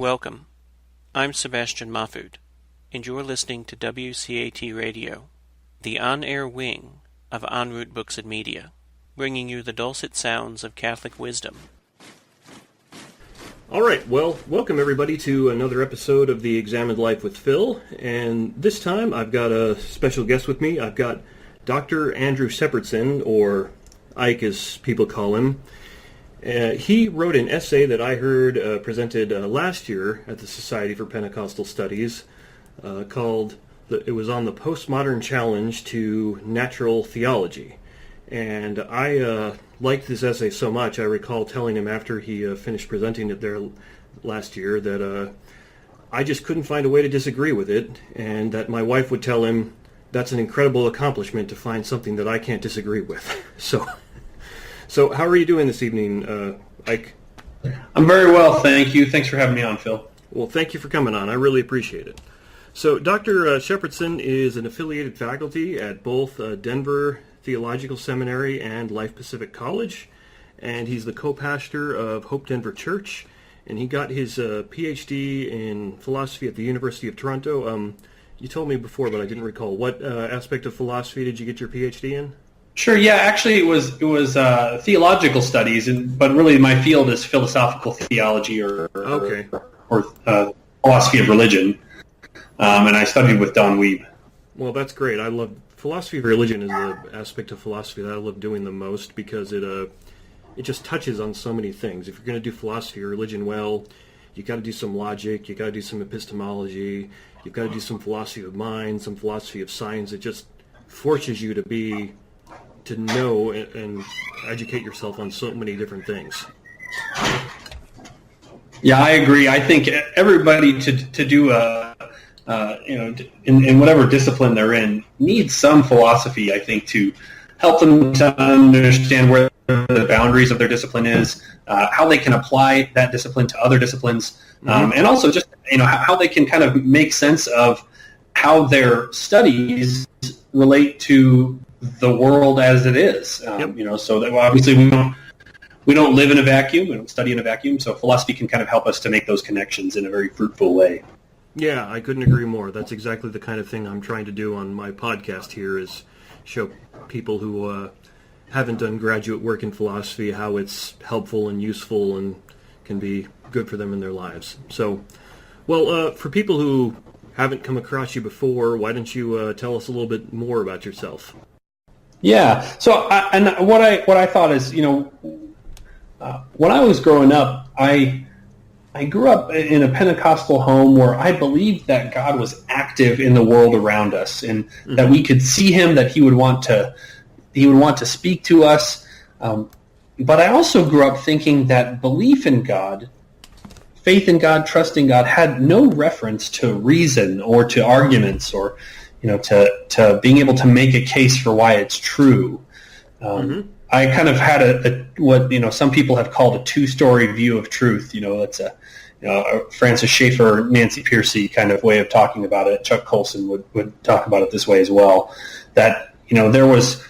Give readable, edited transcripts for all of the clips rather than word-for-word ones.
Welcome. I'm Sebastian Mahfood, and you're listening to WCAT Radio, the on-air wing of En route Books and Media, bringing you the dulcet sounds of Catholic wisdom. All right, well, welcome everybody to another episode of the Examined Life with Phil, and this time I've got a special guest with me. I've got Dr. Andrew Shepardson, or Ike as people call him. He wrote an essay that I heard presented last year at the Society for Pentecostal Studies called, it was on the Postmodern Challenge to Natural Theology. And I liked this essay so much, I recall telling him after he finished presenting it there last year that I just couldn't find a way to disagree with it, and that my wife would tell him, that's an incredible accomplishment to find something that I can't disagree with. So how are you doing this evening, Ike? I'm very well, thank you. Thanks for having me on, Phil. Well, thank you for coming on. I really appreciate it. So Dr. Shepardson is an affiliated faculty at both Denver Theological Seminary and Life Pacific College, and he's the co-pastor of Hope Denver Church, and he got his PhD in philosophy at the University of Toronto. You told me before, but I didn't recall. What aspect of philosophy did you get your PhD in? Sure. Yeah. Actually, it was theological studies, but really my field is philosophical theology or philosophy of religion, and I studied with Don Weeb. Well, that's great. I love philosophy of religion is the aspect of philosophy that I love doing the most because it just touches on so many things. If you're going to do philosophy of religion well, you got to do some logic, you got to do some epistemology, you've got to do some philosophy of mind, some philosophy of science. It just forces you to know and educate yourself on so many different things. Yeah, I agree. I think everybody to do in whatever discipline they're in needs some philosophy, I think, to help them to understand where the boundaries of their discipline is, how they can apply that discipline to other disciplines, and also just how they can kind of make sense of how their studies relate to the world as it is. So that obviously we don't live in a vacuum, we don't study in a vacuum, so philosophy can kind of help us to make those connections in a very fruitful way. Yeah, I couldn't agree more. That's exactly the kind of thing I'm trying to do on my podcast here, is show people who haven't done graduate work in philosophy how it's helpful and useful and can be good for them in their lives. So, well, for people who haven't come across you before, why don't you tell us a little bit more about yourself? Yeah. So, what I thought is, when I was growing up, I grew up in a Pentecostal home where I believed that God was active in the world around us, and that we could see Him, that He would want to speak to us. But I also grew up thinking that belief in God, faith in God, trust in God, had no reference to reason or to arguments or to being able to make a case for why it's true. I kind of had what some people have called a two-story view of truth. It's a Francis Schaeffer, Nancy Pearcey kind of way of talking about it. Chuck Colson would talk about it this way as well. That there was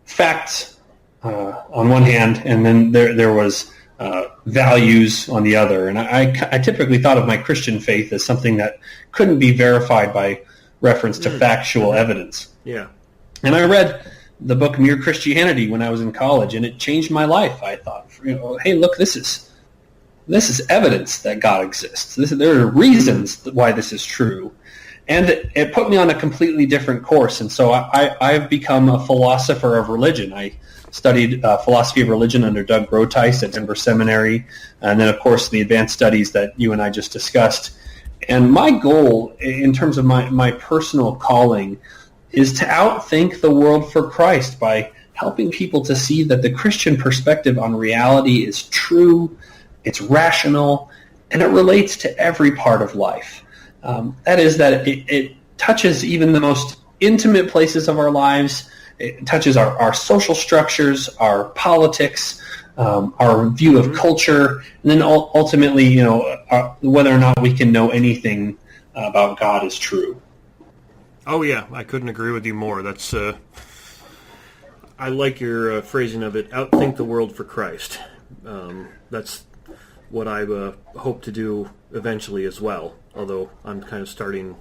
facts on one hand, and then there was values on the other. And I typically thought of my Christian faith as something that couldn't be verified by reference to factual evidence. Yeah. And I read the book Mere Christianity when I was in college, and it changed my life. I thought, hey, look, this is evidence that God exists. There are reasons why this is true. And it put me on a completely different course. And so I've become a philosopher of religion. I studied philosophy of religion under Doug Groteis at Denver Seminary, and then, of course, the advanced studies that you and I just discussed. And my goal, in terms of my personal calling, is to outthink the world for Christ by helping people to see that the Christian perspective on reality is true, it's rational, and it relates to every part of life. That is, that it touches even the most intimate places of our lives. It touches our social structures, our politics, our view of culture, and then ultimately, whether or not we can know anything about God is true. Oh yeah, I couldn't agree with you more. That's I like your phrasing of it. Outthink the world for Christ. That's what I hope to do eventually as well, although I'm kind of starting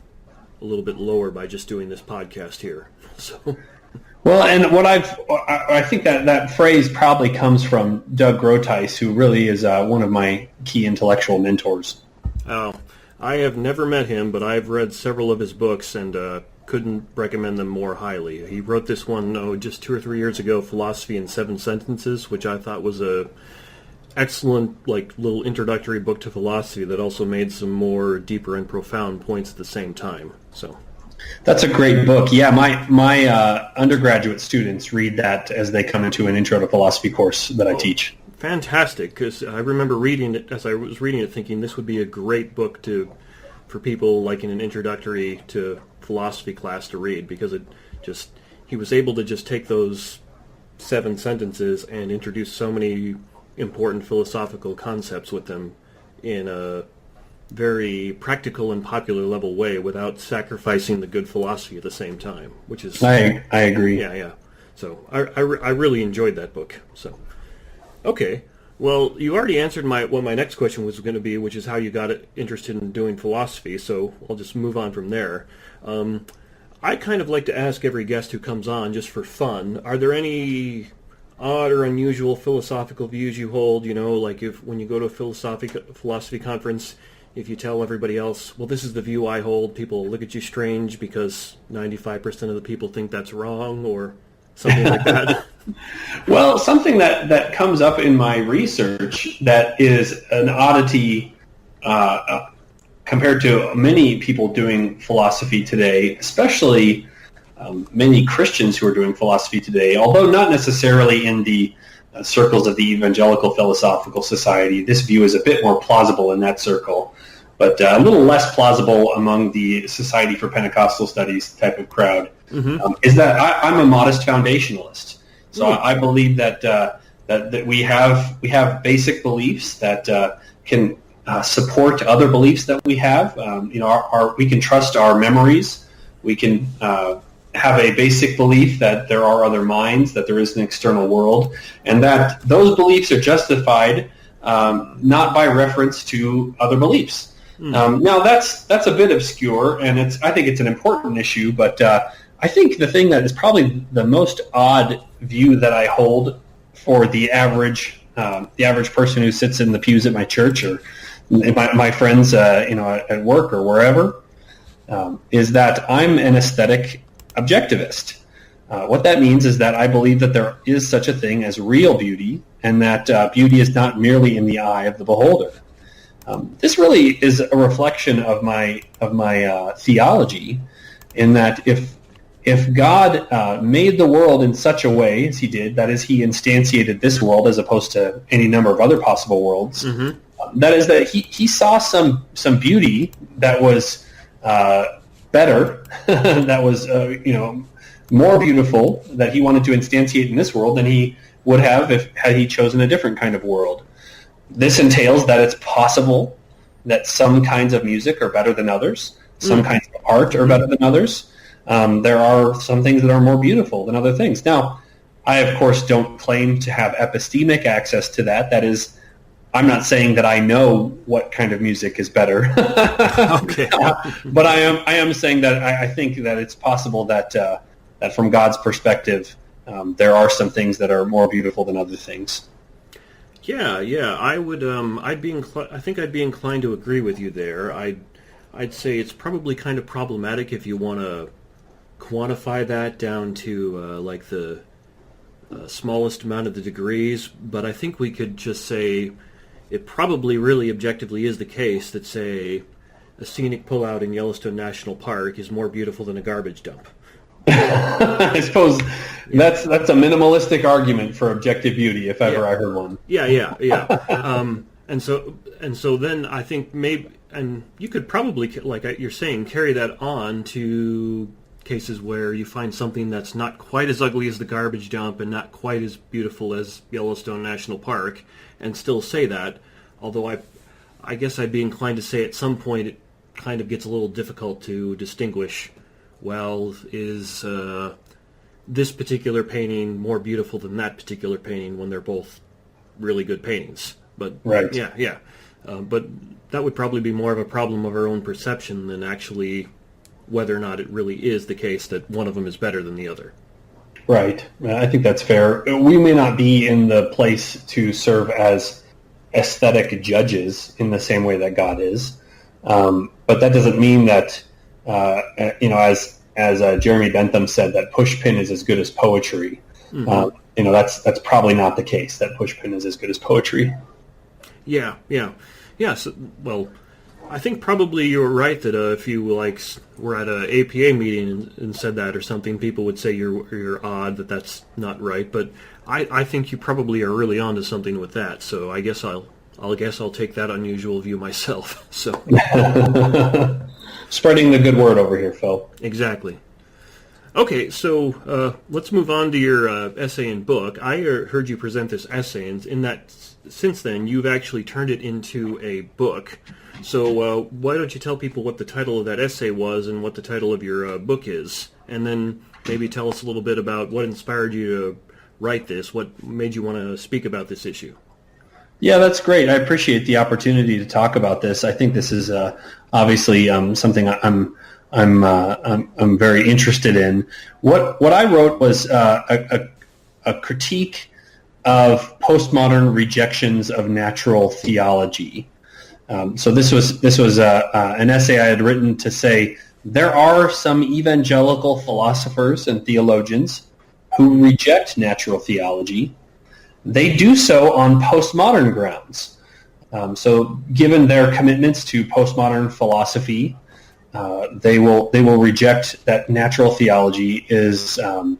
a little bit lower by just doing this podcast here. So, well, and I think that phrase probably comes from Doug Grotice, who really is one of my key intellectual mentors. Oh, I have never met him, but I've read several of his books and couldn't recommend them more highly. He wrote this one just 2 or 3 years ago, Philosophy in 7 Sentences, which I thought was a excellent little introductory book to philosophy that also made some more deeper and profound points at the same time. So that's a great book. Yeah, my undergraduate students read that as they come into an Intro to Philosophy course that I teach. Fantastic, because I remember reading it, as I was reading it, thinking this would be a great book for people like in an introductory to philosophy class to read, because he was able to just take those 7 sentences and introduce so many important philosophical concepts with them in a very practical and popular level way without sacrificing the good philosophy at the same time, which is... I agree. Yeah. So I really enjoyed that book. So, okay. Well, you already answered what my next question was going to be, which is how you got interested in doing philosophy, so I'll just move on from there. I kind of like to ask every guest who comes on, just for fun, are there any odd or unusual philosophical views you hold? Like when you go to a philosophy conference, if you tell everybody else, well, this is the view I hold, people look at you strange because 95% of the people think that's wrong, or something like that. Well, something that comes up in my research that is an oddity compared to many people doing philosophy today, especially many Christians who are doing philosophy today, although not necessarily in the circles of the Evangelical Philosophical Society. This view is a bit more plausible in that circle, but a little less plausible among the Society for Pentecostal Studies type of crowd, is that I'm a modest foundationalist. So I believe that we have basic beliefs that can support other beliefs that we have. We can trust our memories. We can have a basic belief that there are other minds, that there is an external world, and that those beliefs are justified not by reference to other beliefs. Now that's a bit obscure, and I think it's an important issue, but I think the thing that is probably the most odd view that I hold for the average person who sits in the pews at my church or my friends, at work or wherever, is that I'm an aesthetic objectivist. What that means is that I believe that there is such a thing as real beauty, and that beauty is not merely in the eye of the beholder. This really is a reflection of my theology, in that if God made the world in such a way as he did, that is, he instantiated this world as opposed to any number of other possible worlds, that is that he saw some beauty that was better, that was more beautiful, that he wanted to instantiate in this world than he would have had he chosen a different kind of world. This entails that it's possible that some kinds of music are better than others, some kinds of art are better than others. There are some things that are more beautiful than other things. Now, I, of course, don't claim to have epistemic access to that. That is, I'm not saying that I know what kind of music is better. Okay. But I am saying that I think that it's possible that from God's perspective, there are some things that are more beautiful than other things. Yeah. I would. I think I'd be inclined to agree with you there. I'd say it's probably kind of problematic if you want to quantify that down to the smallest amount of the degrees. But I think we could just say it probably really objectively is the case that, say, a scenic pullout in Yellowstone National Park is more beautiful than a garbage dump. I suppose that's a minimalistic argument for objective beauty, if ever I heard one. Yeah. And so then I think maybe, and you could probably, like you're saying, carry that on to cases where you find something that's not quite as ugly as the garbage dump and not quite as beautiful as Yellowstone National Park, and still say that. Although I guess I'd be inclined to say at some point it kind of gets a little difficult to distinguish. Well, is this particular painting more beautiful than that particular painting when they're both really good paintings? But right. yeah. But that would probably be more of a problem of our own perception than actually whether or not it really is the case that one of them is better than the other. Right. I think that's fair. We may not be in the place to serve as aesthetic judges in the same way that God is, but that doesn't mean that as Jeremy Bentham said, that pushpin is as good as poetry. Mm-hmm. That's probably not the case, that pushpin is as good as poetry. Yeah. So, well, I think probably you were right that if you were at a APA meeting and said that or something, people would say you're odd, that's not right. But I think you probably are really onto something with that. So I guess I'll take that unusual view myself. So spreading the good word over here, Phil. Exactly. Okay, so let's move on to your essay and book. I heard you present this essay, and in that since then you've actually turned it into a book. So why don't you tell people what the title of that essay was and what the title of your book is, and then maybe tell us a little bit about what inspired you to write this, what made you want to speak about this issue. Yeah, that's great. I appreciate the opportunity to talk about this. I think this is obviously something I'm very interested in. What I wrote was a critique of postmodern rejections of natural theology. So this was an essay I had written to say there are some evangelical philosophers and theologians who reject natural theology. They do so on postmodern grounds. So given their commitments to postmodern philosophy, they will reject that natural theology is a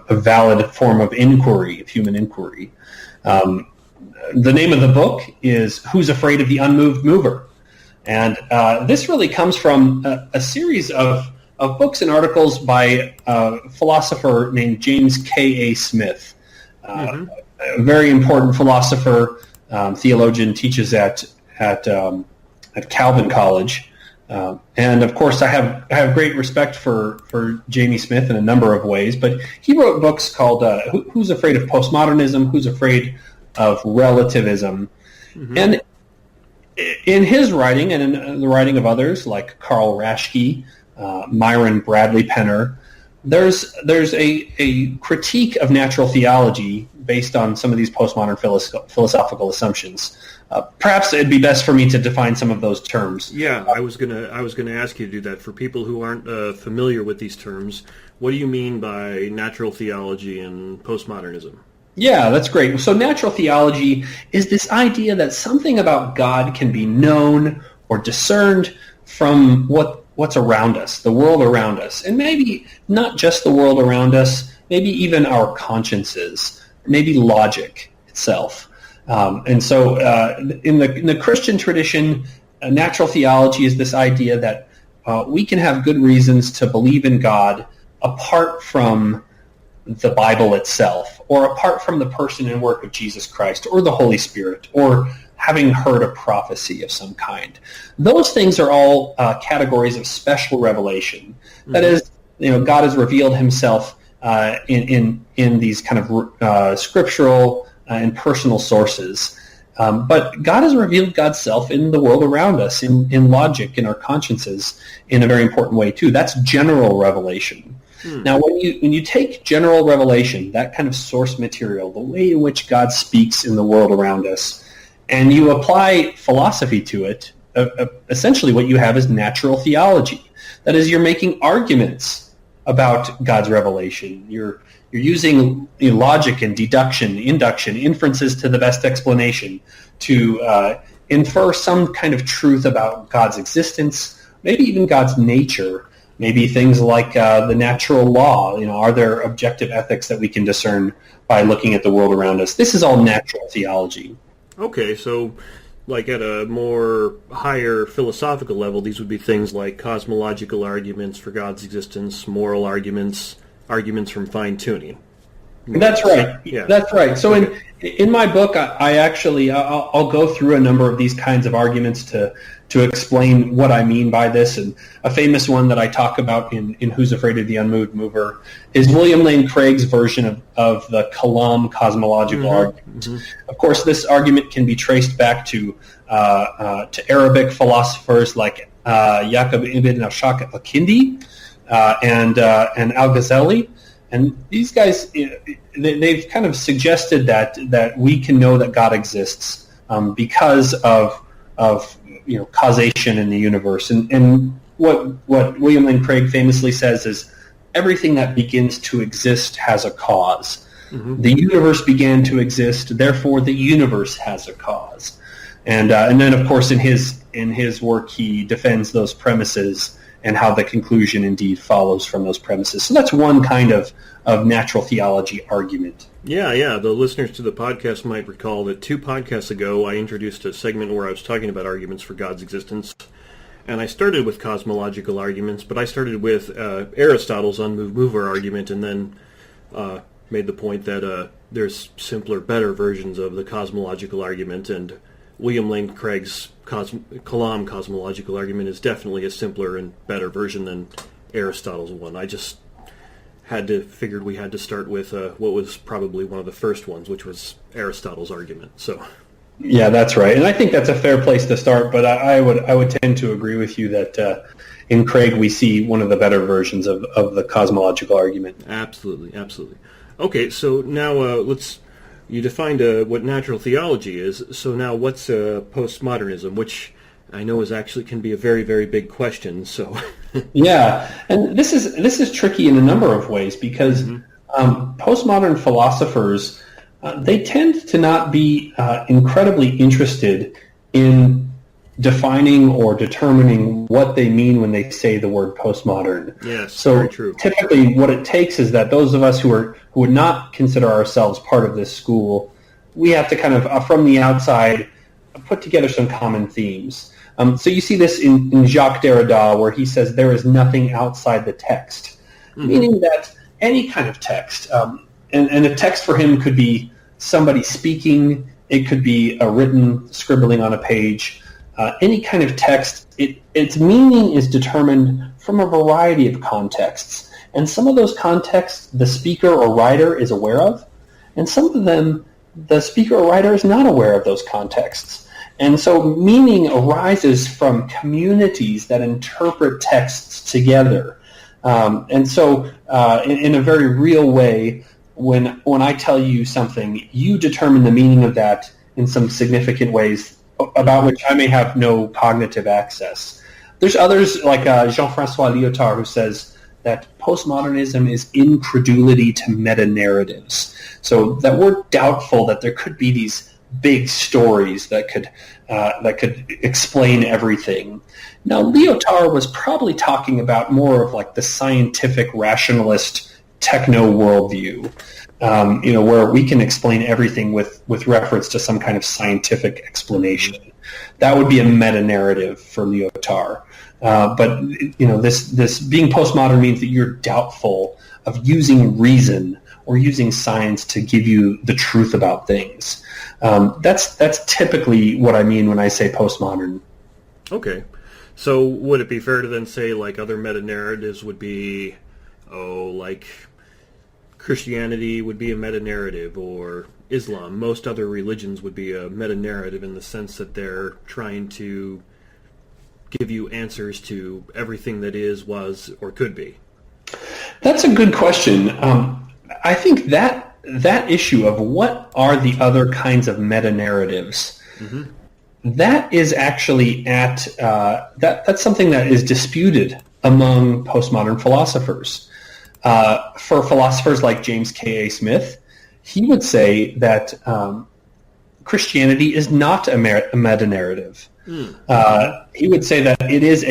valid form of inquiry, of human inquiry. The name of the book is Who's Afraid of the Unmoved Mover? And this really comes from a series of books and articles by a philosopher named James K.A. Smith, a very important philosopher, theologian, teaches at Calvin College. And of course, I have great respect for Jamie Smith in a number of ways, but he wrote books called Who's Afraid of Postmodernism? Who's Afraid of Relativism? Mm-hmm. And in his writing and in the writing of others like Karl Raschke, Myron Bradley Penner, there's a critique of natural theology based on some of these postmodern philosophical assumptions. Perhaps it'd be best for me to define some of those terms. Yeah, I was gonna ask you to do that. For people who aren't familiar with these terms, what do you mean by natural theology and postmodernism? Yeah, that's great. So natural theology is this idea that something about God can be known or discerned from what's around us, the world around us, and maybe not just the world around us, maybe even our consciences, maybe logic itself. And so in the Christian tradition, natural theology is this idea that we can have good reasons to believe in God apart from the Bible itself, or apart from the person and work of Jesus Christ, or the Holy Spirit, or having heard a prophecy of some kind. Those things are all categories of special revelation. Mm-hmm. That is, God has revealed himself in these kind of scriptural and personal sources. But God has revealed God's self in the world around us, in logic, in our consciences, in a very important way too. That's general revelation. Now, when you take general revelation, that kind of source material, the way in which God speaks in the world around us, and you apply philosophy to it, essentially what you have is natural theology. That is, you're making arguments about God's revelation. You're using logic and deduction, induction, inferences to the best explanation to infer some kind of truth about God's existence, maybe even God's nature. Maybe things like the natural law. Are there objective ethics that we can discern by looking at the world around us? This is all natural theology. Okay, so like at a more higher philosophical level, these would be things like cosmological arguments for God's existence, moral arguments from fine-tuning. That's right. Yeah. That's right. So in In my book, I'll go through a number of these kinds of arguments to explain what I mean by this. And a famous one that I talk about in Who's Afraid of the Unmoved Mover is William Lane Craig's version of the Kalam cosmological argument. Of course, this argument can be traced back to Arabic philosophers like Yaqub ibn Ashaq al-Kindi and Al-Ghazali. And these guys, they've kind of suggested that we can know that God exists because of causation in the universe. And what William Lane Craig famously says is everything that begins to exist has a cause. The universe began to exist, therefore the universe has a cause. And then, of course, in his work, he defends those premises and how the conclusion indeed follows from those premises. So that's one kind of natural theology argument. Yeah. The listeners to the podcast might recall that 2 podcasts ago I introduced a segment where I was talking about arguments for God's existence. And I started with cosmological arguments, but I started with Aristotle's Unmoved Mover argument and then made the point that there's simpler, better versions of the cosmological argument, and William Lane Craig's Kalam cosmological argument is definitely a simpler and better version than Aristotle's one. I just figured we had to start with what was probably one of the first ones, which was Aristotle's argument. So, yeah, that's right, and I think that's a fair place to start. But I would tend to agree with you that in Craig we see one of the better versions of the cosmological argument. Absolutely. Okay, so now you defined what natural theology is. So now what's postmodernism, which I know can be a very, very big question. So yeah, and this is tricky in a number of ways because postmodern philosophers they tend to not be incredibly interested in defining or determining what they mean when they say the word postmodern. Yes, so very true. Typically what it takes is that those of us who would not consider ourselves part of this school, we have to kind of, from the outside, put together some common themes. So you see this in Jacques Derrida, where he says there is nothing outside the text, meaning that any kind of text, and a text for him could be somebody speaking, it could be a written scribbling on a page, any kind of text, its meaning is determined from a variety of contexts. And some of those contexts the speaker or writer is aware of, and some of them the speaker or writer is not aware of those contexts. And so meaning arises from communities that interpret texts together. And so in a very real way, when I tell you something, you determine the meaning of that in some significant ways about which I may have no cognitive access. There's others like Jean-Francois Lyotard who says that postmodernism is incredulity to meta-narratives. So that we're doubtful that there could be these big stories that could explain everything. Now, Lyotard was probably talking about more of like the scientific rationalist techno worldview, where we can explain everything with reference to some kind of scientific explanation. That would be a meta-narrative for Lyotard. But this being postmodern means that you're doubtful of using reason or using science to give you the truth about things. That's typically what I mean when I say postmodern. Okay. So would it be fair to then say like other meta-narratives would be, like Christianity would be a meta-narrative, or Islam, most other religions would be a meta-narrative in the sense that they're trying to give you answers to everything that is, was, or could be? That's a good question. I think that issue of what are the other kinds of meta-narratives, that is actually that's something that is disputed among postmodern philosophers. For philosophers like James K.A. Smith, he would say that Christianity is not a meta-narrative. He would say that it is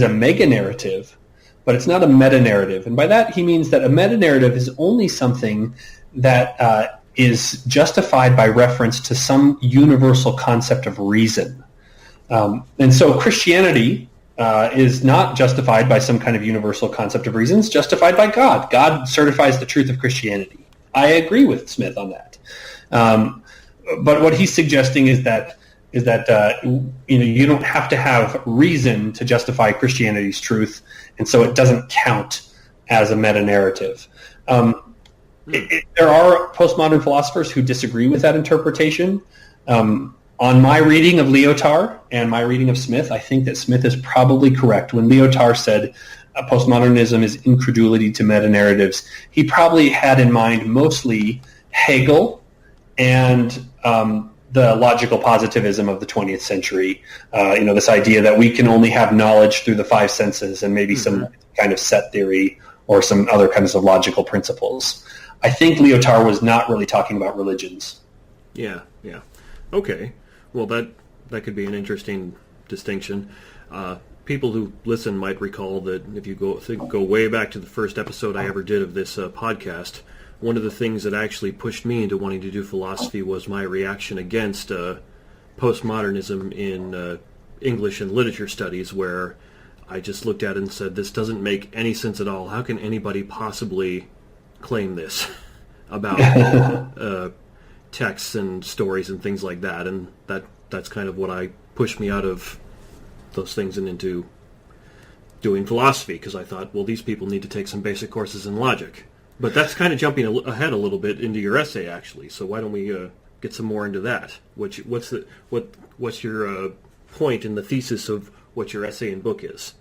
a mega-narrative, but it's not a meta-narrative. And by that he means that a meta-narrative is only something that is justified by reference to some universal concept of reason. And so Christianity is not justified by some kind of universal concept of reason. It's justified by God. God certifies the truth of Christianity. I agree with Smith on that. But what he's suggesting is that you don't have to have reason to justify Christianity's truth, and so it doesn't count as a meta-narrative. There are postmodern philosophers who disagree with that interpretation. On my reading of Lyotard and my reading of Smith, I think that Smith is probably correct. When Lyotard said postmodernism is incredulity to meta-narratives, he probably had in mind mostly Hegel and the logical positivism of the 20th century. This idea that we can only have knowledge through the five senses and maybe some kind of set theory or some other kinds of logical principles. I think Lyotard was not really talking about religions. Yeah. Okay. Well, that could be an interesting distinction. People who listen might recall that if you go way back to the first episode I ever did of this podcast, one of the things that actually pushed me into wanting to do philosophy was my reaction against postmodernism in English and literature studies, where I just looked at it and said, this doesn't make any sense at all. How can anybody possibly claim this about texts and stories and things like that? And that's kind of what pushed me out of those things and into doing philosophy, because I thought, well, these people need to take some basic courses in logic. But that's kind of jumping ahead a little bit into your essay, actually. So why don't we get some more into that? What's your point in the thesis of what your essay and book is?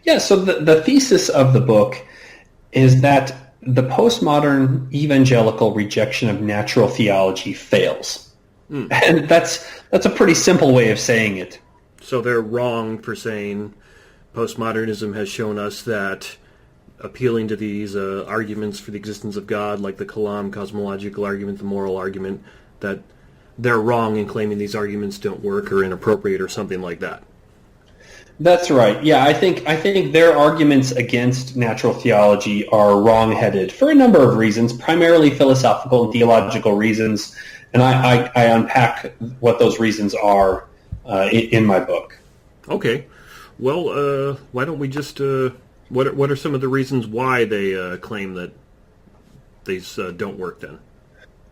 Yeah, so the thesis of the book is that the postmodern evangelical rejection of natural theology fails. And that's a pretty simple way of saying it. So they're wrong for saying postmodernism has shown us that appealing to these arguments for the existence of God, like the Kalam cosmological argument, the moral argument, that they're wrong in claiming these arguments don't work or inappropriate or something like that. That's right. Yeah, I think their arguments against natural theology are wrong-headed for a number of reasons, primarily philosophical and theological reasons, and I unpack what those reasons are in my book. Okay. Well, why don't we just... What are some of the reasons why they claim that these don't work then?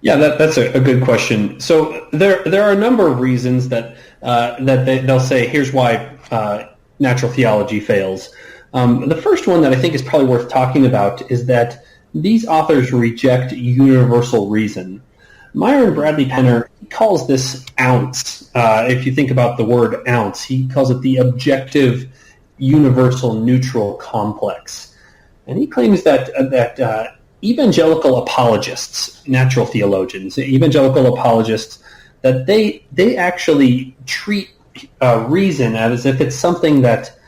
Yeah, that's a good question. So there are a number of reasons that they'll say, here's why natural theology fails. The first one that I think is probably worth talking about is that these authors reject universal reason. Myron Bradley Penner, he calls this ounce. If you think about the word ounce, he calls it the objective universal neutral complex. And he claims that evangelical apologists, natural theologians, evangelical apologists, that they actually treat reason as if it's something that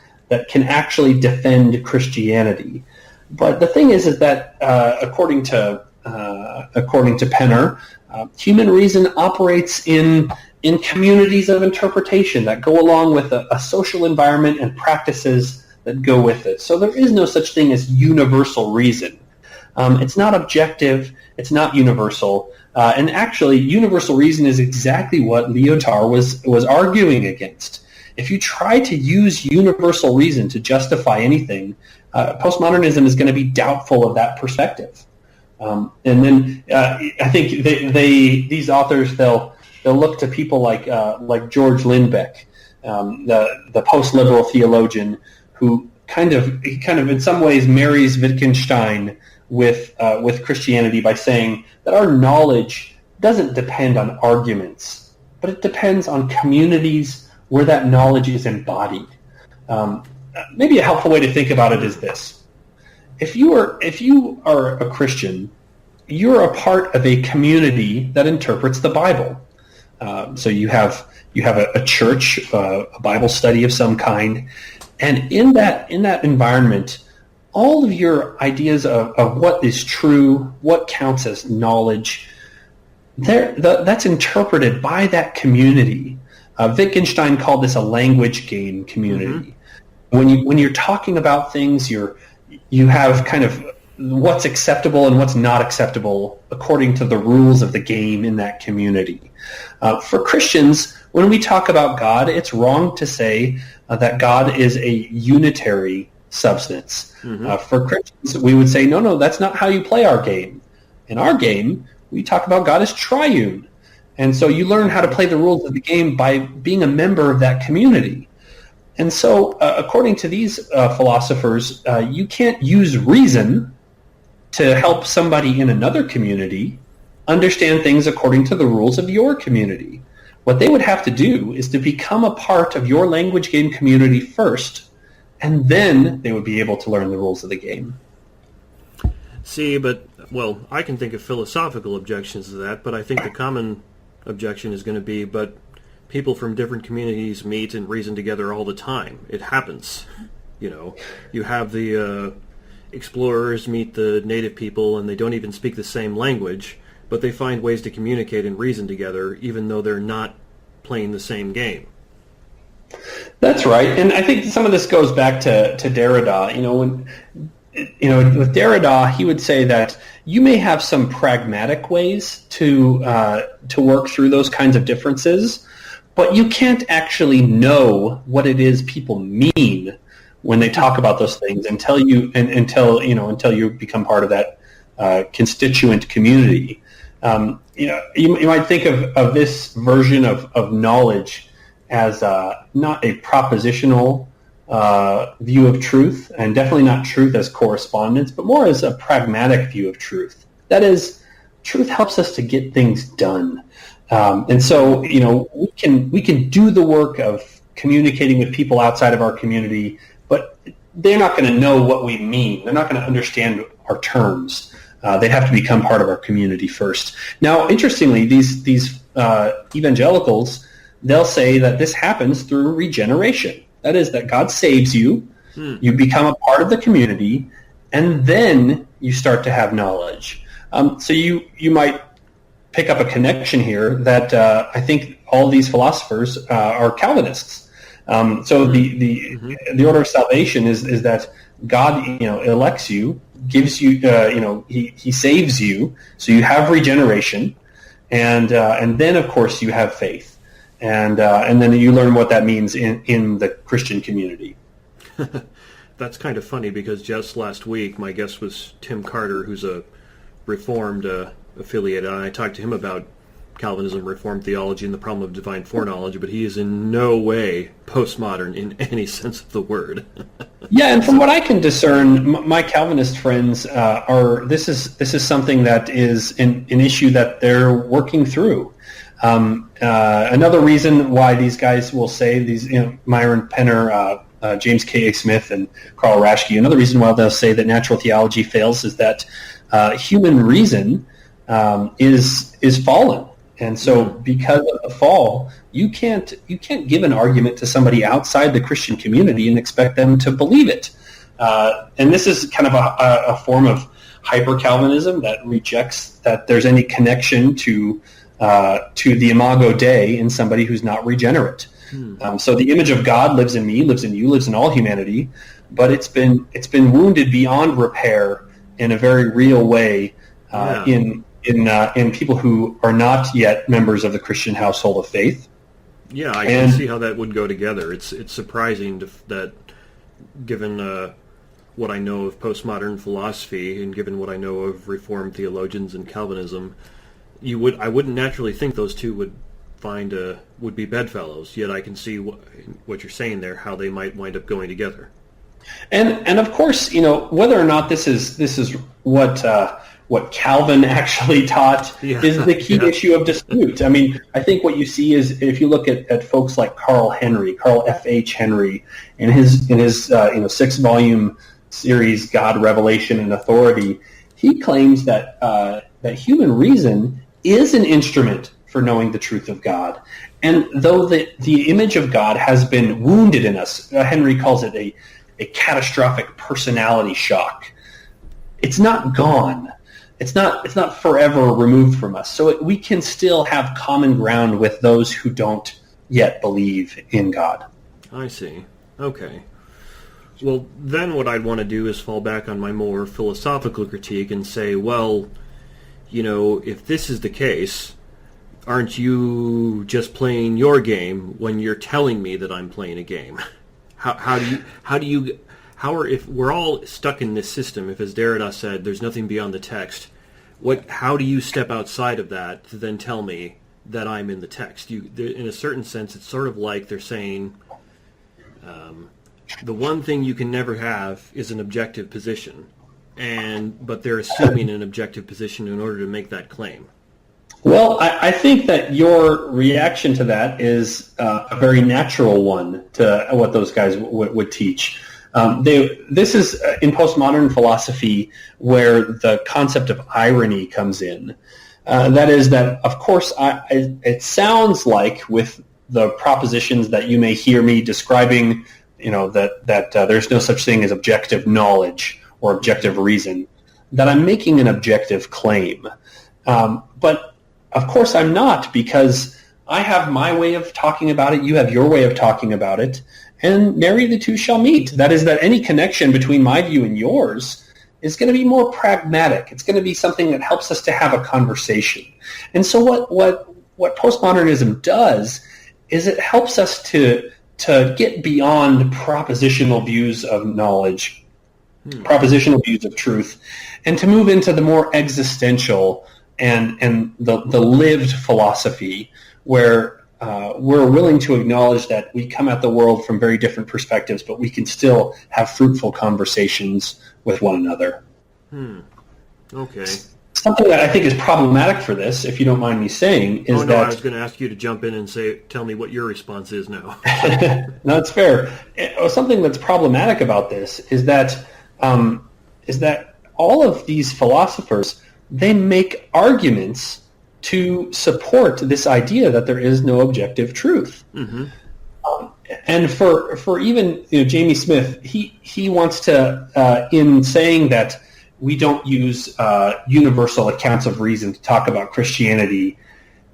can actually defend Christianity. But the thing is that according to Penner, human reason operates in communities of interpretation that go along with a social environment and practices that go with it. So there is no such thing as universal reason. It's not objective. It's not universal. And actually, universal reason is exactly what Lyotard was arguing against. If you try to use universal reason to justify anything, postmodernism is going to be doubtful of that perspective. And then I think these authors they'll look to people like George Lindbeck, the post-liberal theologian, who kind of in some ways marries Wittgenstein with Christianity by saying that our knowledge doesn't depend on arguments, but it depends on communities where that knowledge is embodied. Maybe a helpful way to think about it is this: if you are a Christian, you're a part of a community that interprets the Bible. So you have a church, a Bible study of some kind, and in that environment, all of your ideas of what is true, what counts as knowledge, that's interpreted by that community. Wittgenstein called this a language game community. Mm-hmm. When you're talking about things, you have kind of what's acceptable and what's not acceptable according to the rules of the game in that community. For Christians, when we talk about God, it's wrong to say that God is a unitary substance. Mm-hmm. For Christians, we would say, no, that's not how you play our game. In our game, we talk about God as triune. And so you learn how to play the rules of the game by being a member of that community. And so according to these philosophers, you can't use reason to help somebody in another community understand things according to the rules of your community. What they would have to do is to become a part of your language game community first, and then they would be able to learn the rules of the game. See, well, I can think of philosophical objections to that, but I think the common objection is going to be, but people from different communities meet and reason together all the time. It happens. You have the explorers meet the native people, and they don't even speak the same language, but they find ways to communicate and reason together, even though they're not playing the same game. That's right, and I think some of this goes back to Derrida. With Derrida, he would say that you may have some pragmatic ways to work through those kinds of differences, but you can't actually know what it is people mean when they talk about those things until you become part of that constituent community. You might think of this version of knowledge as not a propositional view of truth, and definitely not truth as correspondence, but more as a pragmatic view of truth. That is, truth helps us to get things done. And so, we can do the work of communicating with people outside of our community, but they're not going to know what we mean. They're not going to understand our terms. They'd have to become part of our community first. Now, interestingly, these evangelicals, they'll say that this happens through regeneration. That is, that God saves you, you become a part of the community, and then you start to have knowledge. So you might pick up a connection here that I think all these philosophers are Calvinists. So the order of salvation is that God, elects you, gives you, he saves you, so you have regeneration, and then of course you have faith, and then you learn what that means in the Christian community. That's kind of funny, because just last week my guest was Tim Carter, who's a Reformed affiliate, and I talked to him about Calvinism, Reformed theology, and the problem of divine foreknowledge, but he is in no way postmodern in any sense of the word. Yeah, and from what I can discern, my Calvinist friends this is something that is an issue that they're working through. Another reason why these guys will say, Myron Penner, James K. A. Smith, and Carl Raschke, another reason why they'll say that natural theology fails is that human reason is fallen. And so because of the fall, you can't give an argument to somebody outside the Christian community and expect them to believe it. And this is kind of a form of hyper-Calvinism that rejects that there's any connection to the imago Dei in somebody who's not regenerate. So the image of God lives in me, lives in you, lives in all humanity, but it's been wounded beyond repair in a very real way in people who are not yet members of the Christian household of faith. Yeah, I can see how that would go together. It's surprising that, given what I know of postmodern philosophy and given what I know of Reformed theologians and Calvinism, I wouldn't naturally think those two would be bedfellows. Yet I can see what you're saying there, how they might wind up going together. And of course, whether or not this is what Calvin actually taught is the key issue of dispute. I mean, I think what you see is, if you look at folks like Carl F.H. Henry, in his 6-volume series, God, Revelation, and Authority, he claims that human reason is an instrument for knowing the truth of God. And though the image of God has been wounded in us, Henry calls it a catastrophic personality shock, it's not gone. It's not forever removed from us. So we can still have common ground with those who don't yet believe in God. I see. Okay. Well, then what I'd want to do is fall back on my more philosophical critique and say, well, if this is the case, aren't you just playing your game when you're telling me that I'm playing a game? If we're all stuck in this system, if, as Derrida said, there's nothing beyond the text, How do you step outside of that to then tell me that I'm in the text? In a certain sense, it's sort of like they're saying, the one thing you can never have is an objective position, but they're assuming an objective position in order to make that claim. Well, I think that your reaction to that is a very natural one to what those guys would teach. This is in postmodern philosophy where the concept of irony comes in. That is that, of course, it sounds like with the propositions that you may hear me describing, that there's no such thing as objective knowledge or objective reason, that I'm making an objective claim. But of course I'm not, because I have my way of talking about it, you have your way of talking about it, and nary the two shall meet. That is that any connection between my view and yours is going to be more pragmatic. It's going to be something that helps us to have a conversation. And so what postmodernism does is it helps us to get beyond propositional views of knowledge, propositional views of truth, and to move into the more existential and the lived philosophy where we're willing to acknowledge that we come at the world from very different perspectives, but we can still have fruitful conversations with one another. Okay. Something that I think is problematic for this, if you don't mind me saying, is that... I was going to ask you to jump in and tell me what your response is now. No, it's fair. Something that's problematic about this is that all of these philosophers, they make arguments to support this idea that there is no objective truth. Mm-hmm. And for even Jamie Smith, he wants to, in saying that we don't use universal accounts of reason to talk about Christianity,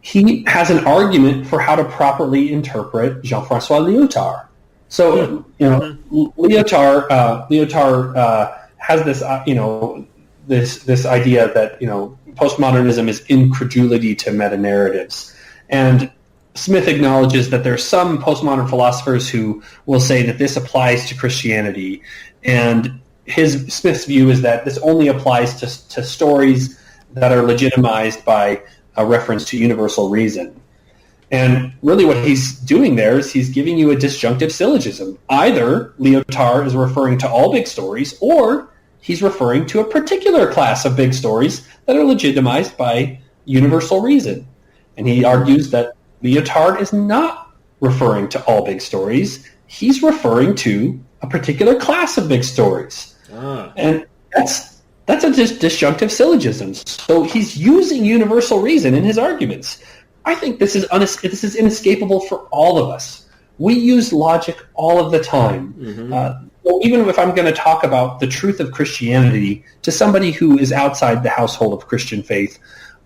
he has an argument for how to properly interpret Jean-François Lyotard. So, Lyotard has this, this idea that, postmodernism is incredulity to metanarratives. And Smith acknowledges that there are some postmodern philosophers who will say that this applies to Christianity. And Smith's view is that this only applies to stories that are legitimized by a reference to universal reason. And really what he's doing there is he's giving you a disjunctive syllogism. Either Lyotard is referring to all big stories, or he's referring to a particular class of big stories that are legitimized by universal reason. And he argues that Lyotard is not referring to all big stories. He's referring to a particular class of big stories. And that's a disjunctive syllogism. So he's using universal reason in his arguments. I think this is inescapable for all of us. We use logic all of the time. Mm-hmm. So even if I'm going to talk about the truth of Christianity to somebody who is outside the household of Christian faith,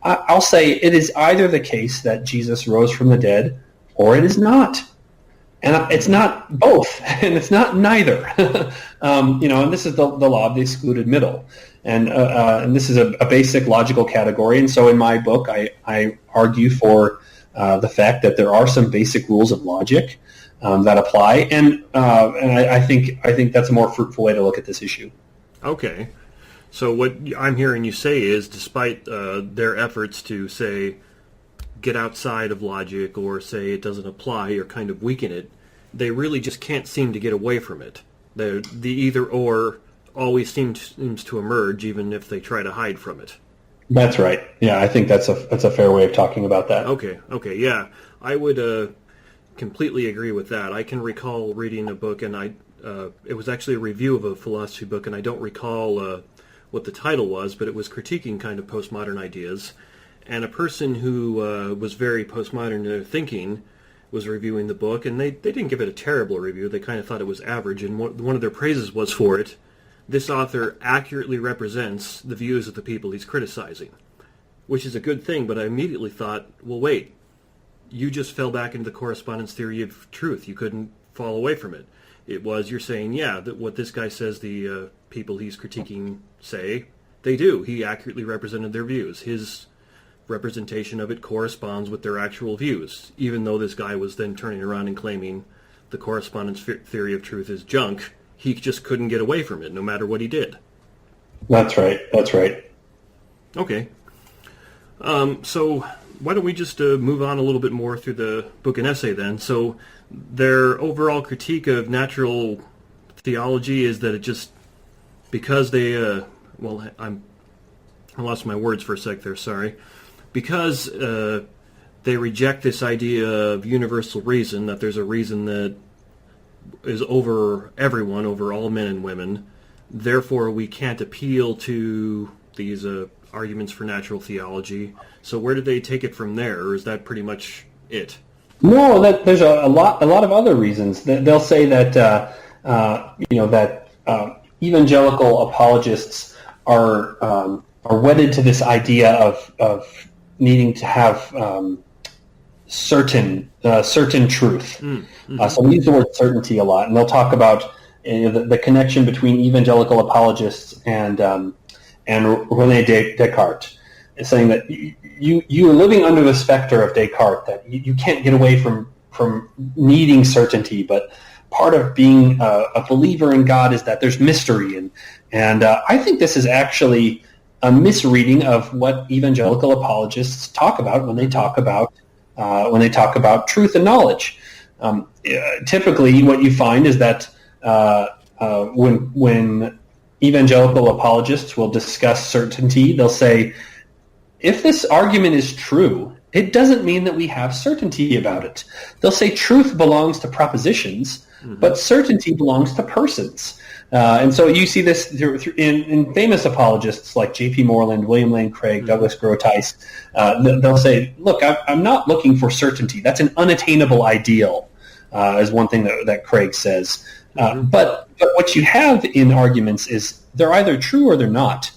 I'll say it is either the case that Jesus rose from the dead, or it is not. And it's not both, and it's not neither. And this is the law of the excluded middle. And this is a basic logical category. And so in my book, I argue for the fact that there are some basic rules of logic that apply, and I think that's a more fruitful way to look at this issue. Okay, so what I'm hearing you say is, despite their efforts to say get outside of logic or say it doesn't apply or kind of weaken it, they really just can't seem to get away from it. The either or always seems to emerge, even if they try to hide from it. That's right. Yeah, I think that's a fair way of talking about that. Okay, yeah, I would completely agree with that. I can recall reading a book, and it was actually a review of a philosophy book, and I don't recall what the title was, but it was critiquing kind of postmodern ideas. And a person who was very postmodern in their thinking was reviewing the book, and they didn't give it a terrible review. They kind of thought it was average, and one of their praises was for it: this author accurately represents the views of the people he's criticizing, which is a good thing. But I immediately thought, well, wait, you just fell back into the correspondence theory of truth. You couldn't fall away from it. You're saying, yeah, that what this guy says the people he's critiquing say, they do. He accurately represented their views. His representation of it corresponds with their actual views, even though this guy was then turning around and claiming the correspondence theory of truth is junk. He just couldn't get away from it, no matter what he did. That's right. Okay. So why don't we just move on a little bit more through the book and essay then? So their overall critique of natural theology is that it just, because they, I lost my words for a sec there, sorry. Because they reject this idea of universal reason, that there's a reason that is over everyone, over all men and women, therefore we can't appeal to these arguments for natural theology. So where did they take it from there, or is that pretty much it? No, there's a lot of other reasons. They'll say that that evangelical apologists are wedded to this idea of needing to have certain truth. Mm-hmm. So we use the word certainty a lot, and they'll talk about the connection between evangelical apologists and René Descartes, saying that you are living under the specter of Descartes, that you can't get away from needing certainty, but part of being a believer in God is that there's mystery, and I think this is actually a misreading of what evangelical apologists talk about when they talk about truth and knowledge. Typically, what you find is that when evangelical apologists will discuss certainty, they'll say, if this argument is true, it doesn't mean that we have certainty about it. They'll say truth belongs to propositions, mm-hmm. but certainty belongs to persons. And so you see this in famous apologists like J.P. Moreland, William Lane Craig, mm-hmm. Douglas Groothuis. They'll say, look, I'm not looking for certainty. That's an unattainable ideal, is one thing that Craig says. Mm-hmm. But what you have in arguments is they're either true or they're not.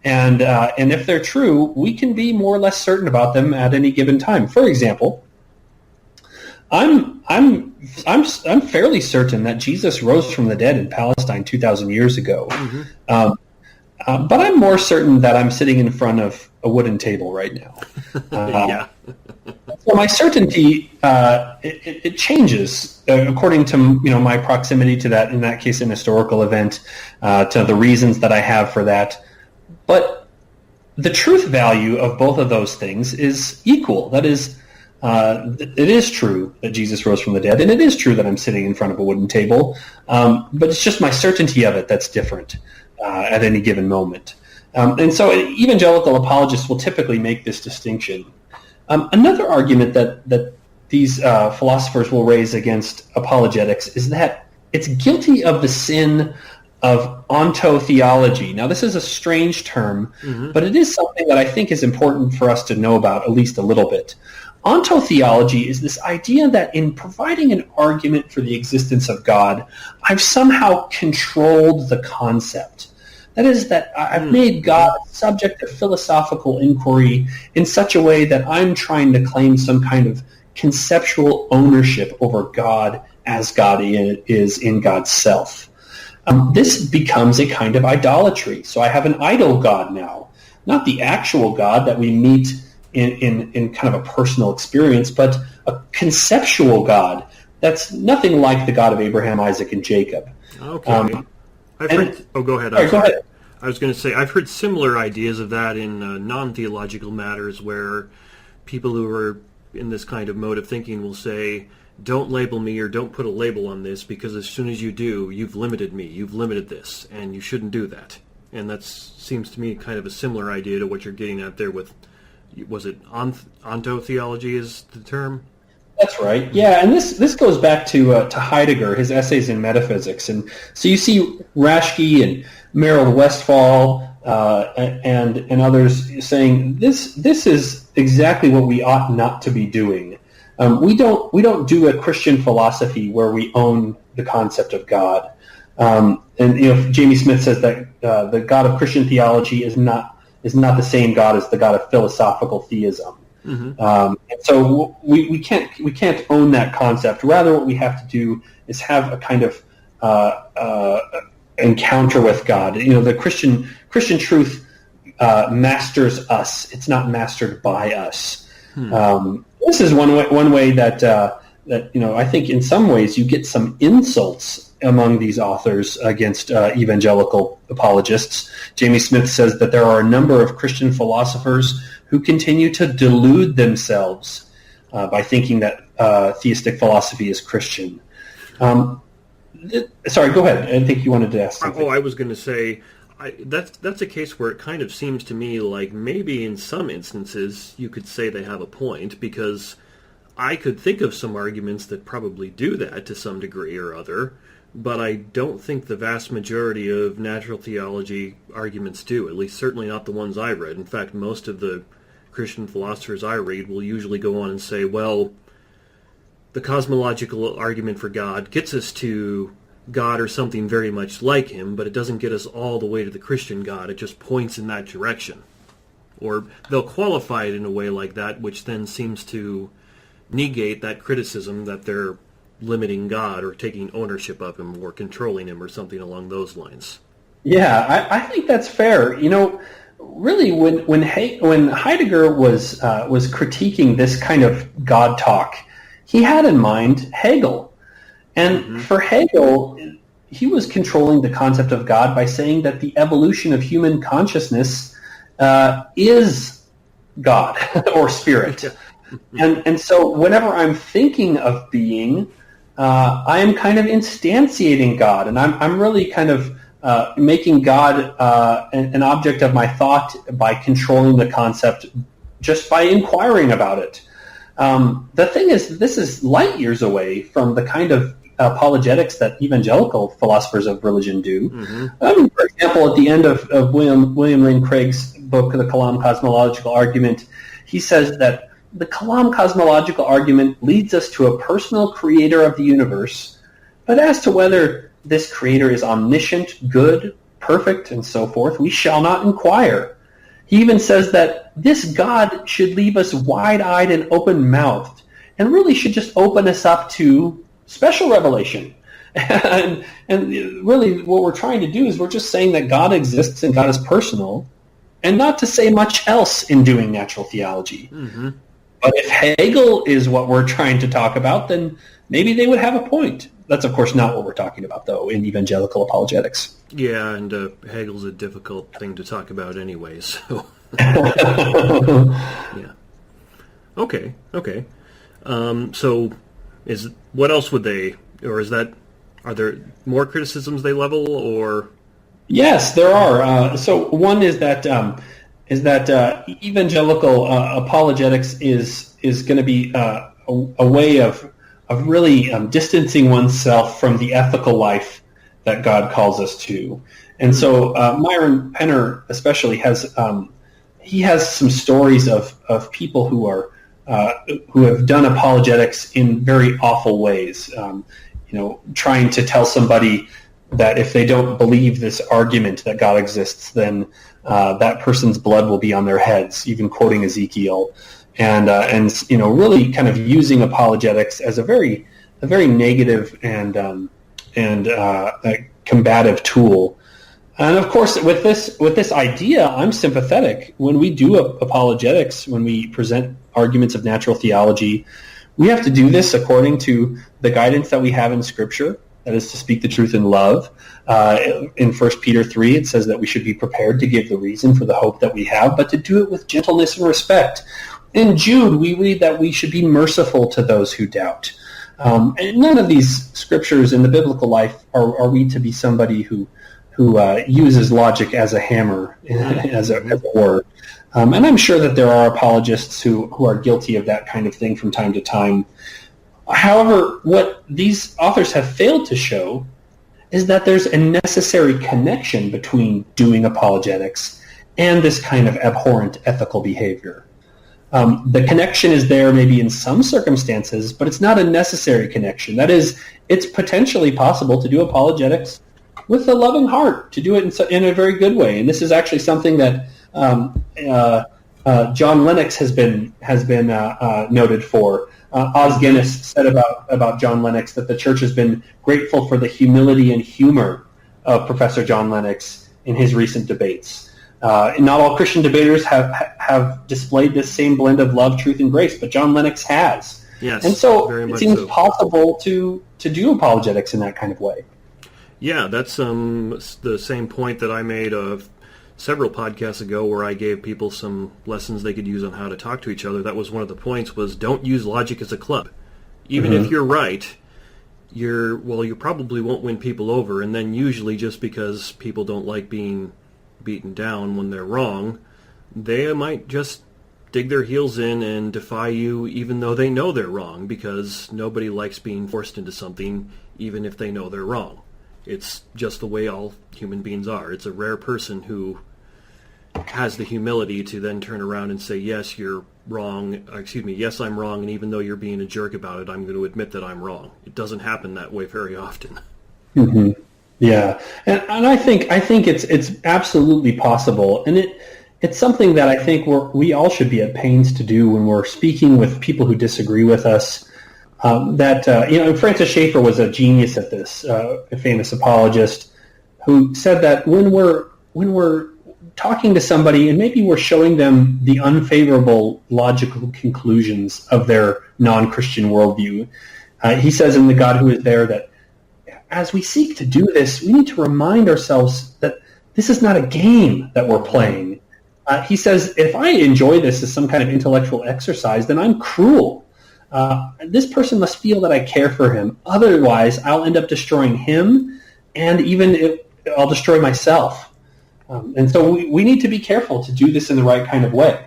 And if they're true, we can be more or less certain about them at any given time. For example, I'm fairly certain that Jesus rose from the dead in Palestine 2,000 years ago. Mm-hmm. But I'm more certain that I'm sitting in front of a wooden table right now. Yeah. So my certainty it changes according to my proximity to that, in that case, an historical event, to the reasons that I have for that. But the truth value of both of those things is equal. That is, it is true that Jesus rose from the dead, and it is true that I'm sitting in front of a wooden table, but it's just my certainty of it that's different at any given moment. And so evangelical apologists will typically make this distinction. Another argument that these philosophers will raise against apologetics is that it's guilty of the sin of ontotheology. Now, this is a strange term, mm-hmm. but it is something that I think is important for us to know about at least a little bit. Ontotheology is this idea that in providing an argument for the existence of God, I've somehow controlled the concept. That is, that I've made God a subject of philosophical inquiry in such a way that I'm trying to claim some kind of conceptual ownership over God as God is in God's self. This becomes a kind of idolatry. So I have an idol God now, not the actual God that we meet in kind of a personal experience, but a conceptual God that's nothing like the God of Abraham, Isaac, and Jacob. Okay. Go ahead. Go ahead. I was going to say, I've heard similar ideas of that in non-theological matters, where people who are in this kind of mode of thinking will say, don't label me or don't put a label on this, because as soon as you do, you've limited me, you've limited this, and you shouldn't do that. And that seems to me kind of a similar idea to what you're getting at there with, was it ontotheology is the term? That's right. Yeah, and this goes back to Heidegger, his essays in metaphysics, and so you see Raschke and Merrill Westphal and others saying this is exactly what we ought not to be doing. We don't do a Christian philosophy where we own the concept of God. And Jamie Smith says that the God of Christian theology is not the same God as the God of philosophical theism. Mm-hmm. And so we can't own that concept. Rather, what we have to do is have a kind of encounter with God. The Christian truth masters us. It's not mastered by us. This is one way that I think in some ways you get some insults among these authors against evangelical apologists. Jamie Smith says that there are a number of Christian philosophers who continue to delude themselves by thinking that theistic philosophy is Christian. Sorry, go ahead. I think you wanted to ask something. Oh, I was going to say, that's a case where it kind of seems to me like maybe in some instances you could say they have a point, because I could think of some arguments that probably do that to some degree or other, but I don't think the vast majority of natural theology arguments do, at least certainly not the ones I read. In fact, most of the Christian philosophers I read will usually go on and say, well, the cosmological argument for God gets us to God or something very much like him, but it doesn't get us all the way to the Christian God. It just points in that direction. Or they'll qualify it in a way like that, which then seems to negate that criticism that they're limiting God or taking ownership of him or controlling him or something along those lines. Yeah, I think that's fair. You know, really, when Heidegger was critiquing this kind of God talk, he had in mind Hegel. And for Hegel, he was controlling the concept of God by saying that the evolution of human consciousness is God or spirit. And so whenever I'm thinking of being, I am kind of instantiating God, and I'm really kind of making God an object of my thought by controlling the concept just by inquiring about it. The thing is, this is light years away from the kind of apologetics that evangelical philosophers of religion do. For example, at the end of William Lane Craig's book, The Kalam Cosmological Argument, he says that the Kalam cosmological argument leads us to a personal creator of the universe, but as to whether this creator is omniscient, good, perfect, and so forth, we shall not inquire. He even says that this God should leave us wide-eyed and open-mouthed, and really should just open us up to special revelation. And really what we're trying to do is we're just saying that God exists and God is personal, and not to say much else in doing natural theology. But if Hegel is what we're trying to talk about, then maybe they would have a point. That's, of course, not what we're talking about, though, in evangelical apologetics. Yeah, and Hegel's a difficult thing to talk about anyway, so... Yeah. Okay. So, what else would they, or are there more criticisms they level, or? Yes, there are. So one is that evangelical apologetics is going to be a way of really distancing oneself from the ethical life that God calls us to. And so Myron Penner especially has some stories of people who have done apologetics in very awful ways. Trying to tell somebody that if they don't believe this argument that God exists, then that person's blood will be on their heads, even quoting Ezekiel, and really kind of using apologetics as a very negative and combative tool. And of course, with this idea, I'm sympathetic. When we do apologetics, when we present arguments of natural theology, we have to do this according to the guidance that we have in Scripture, that is to speak the truth in love. In 1 Peter 3, it says that we should be prepared to give the reason for the hope that we have, but to do it with gentleness and respect. In Jude, we read that we should be merciful to those who doubt. And none of these scriptures in the biblical life are we to be somebody who uses logic as a hammer, as a word. And I'm sure that there are apologists who are guilty of that kind of thing from time to time. However, what these authors have failed to show is that there's a necessary connection between doing apologetics and this kind of abhorrent ethical behavior. The connection is there maybe in some circumstances, but it's not a necessary connection. That is, it's potentially possible to do apologetics with a loving heart, to do it in a very good way. And this is actually something that John Lennox has been noted for. Os Guinness said about John Lennox that the church has been grateful for the humility and humor of Professor John Lennox in his recent debates. Not all Christian debaters have displayed this same blend of love, truth, and grace, but John Lennox has. Yes, and so very it much seems so. possible to do apologetics in that kind of way. Yeah, that's the same point that I made of several podcasts ago where I gave people some lessons they could use on how to talk to each other. That was one of the points, was don't use logic as a club. Even if you're right, you probably won't win people over, and then usually just because people don't like being beaten down when they're wrong, they might just dig their heels in and defy you even though they know they're wrong, because nobody likes being forced into something even if they know they're wrong. It's just the way all human beings are. It's a rare person who has the humility to then turn around and say, yes, you're wrong, yes, I'm wrong, and even though you're being a jerk about it, I'm going to admit that I'm wrong. It doesn't happen that way very often. Mm-hmm. Yeah, and I think it's absolutely possible, and it's something that I think we all should be at pains to do when we're speaking with people who disagree with us. Francis Schaeffer was a genius at this, a famous apologist, who said that when we're talking to somebody and maybe we're showing them the unfavorable logical conclusions of their non-Christian worldview, he says in The God Who Is There that as we seek to do this, we need to remind ourselves that this is not a game that we're playing. He says, if I enjoy this as some kind of intellectual exercise, then I'm cruel. This person must feel that I care for him. Otherwise, I'll end up destroying him, and even I'll destroy myself. And so we need to be careful to do this in the right kind of way.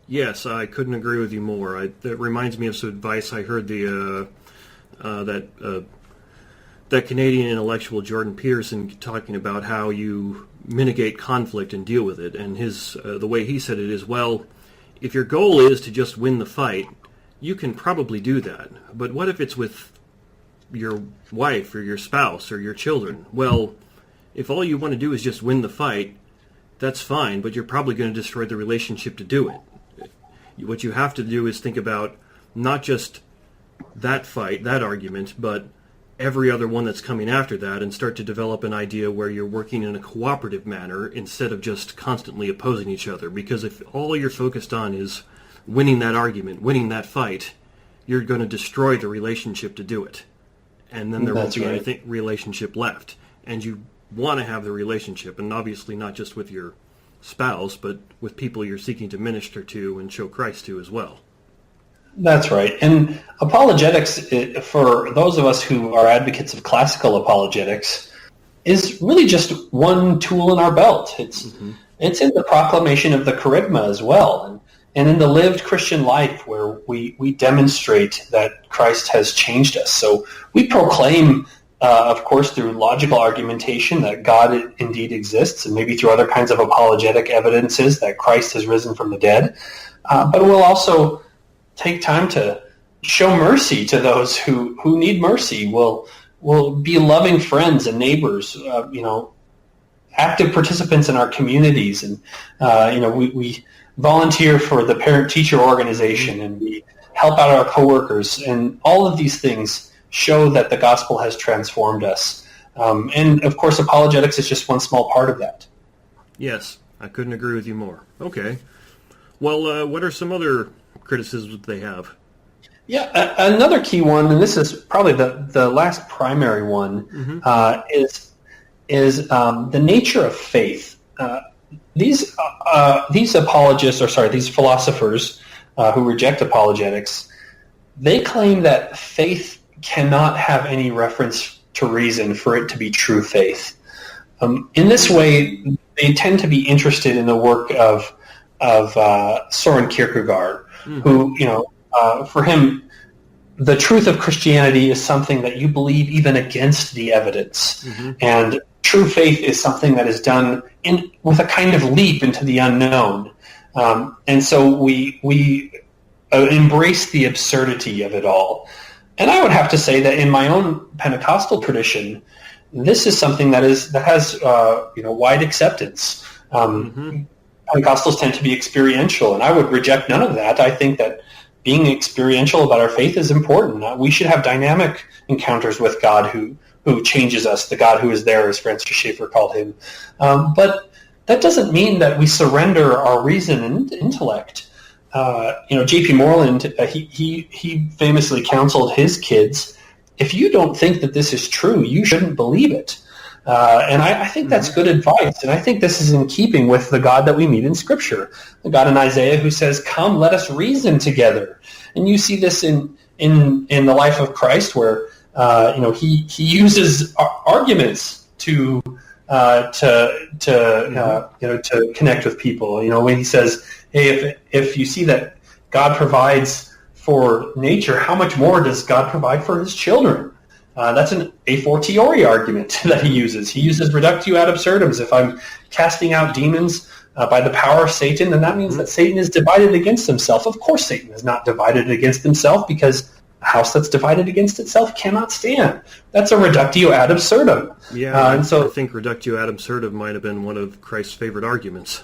Yes, I couldn't agree with you more. That reminds me of some advice I heard that Canadian intellectual Jordan Peterson talking about how you mitigate conflict and deal with it. And the way he said it is, well, if your goal is to just win the fight, you can probably do that. But what if it's with your wife or your spouse or your children? Well, if all you want to do is just win the fight, that's fine, but you're probably going to destroy the relationship to do it. What you have to do is think about not just that fight, that argument, but every other one that's coming after that, and start to develop an idea where you're working in a cooperative manner instead of just constantly opposing each other. Because if all you're focused on is winning that argument, winning that fight, you're going to destroy the relationship to do it. And then there won't be any relationship left. And you want to have the relationship, and obviously not just with your spouse, but with people you're seeking to minister to and show Christ to as well. That's right. And apologetics, for those of us who are advocates of classical apologetics, is really just one tool in our belt. It's in the proclamation of the kerygma as well, and in the lived Christian life where we demonstrate that Christ has changed us. So we proclaim, of course, through logical argumentation that God indeed exists, and maybe through other kinds of apologetic evidences that Christ has risen from the dead. But we'll also take time to show mercy to those who need mercy. We'll be loving friends and neighbors, active participants in our communities, and we volunteer for the parent-teacher organization, and we help out our coworkers, and all of these things show that the gospel has transformed us. And, of course, apologetics is just one small part of that. Yes, I couldn't agree with you more. Okay. Well, what are some other criticisms they have? Yeah, another key one, and this is probably the last primary one, is the nature of faith. These philosophers who reject apologetics, they claim that faith cannot have any reference to reason for it to be true faith. In this way, they tend to be interested in the work of Søren Kierkegaard, who, for him, the truth of Christianity is something that you believe even against the evidence. And true faith is something that is done with a kind of leap into the unknown. And so we embrace the absurdity of it all. And I would have to say that in my own Pentecostal tradition, this is something that has wide acceptance. Pentecostals tend to be experiential, and I would reject none of that. I think that being experiential about our faith is important. We should have dynamic encounters with God who changes us, the God who is there, as Francis Schaeffer called him. But that doesn't mean that we surrender our reason and intellect. J.P. Moreland, he famously counseled his kids, if you don't think that this is true, you shouldn't believe it. And I think that's good advice, and I think this is in keeping with the God that we meet in Scripture, the God in Isaiah who says, "Come, let us reason together." And you see this in the life of Christ, where he uses arguments to connect with people. When he says, "Hey, if you see that God provides for nature, how much more does God provide for His children?" That's an a fortiori argument that he uses. He uses reductio ad absurdum. If I'm casting out demons by the power of Satan, then that means that Satan is divided against himself. Of course Satan is not divided against himself, because a house that's divided against itself cannot stand. That's a reductio ad absurdum. Yeah, I think reductio ad absurdum might have been one of Christ's favorite arguments.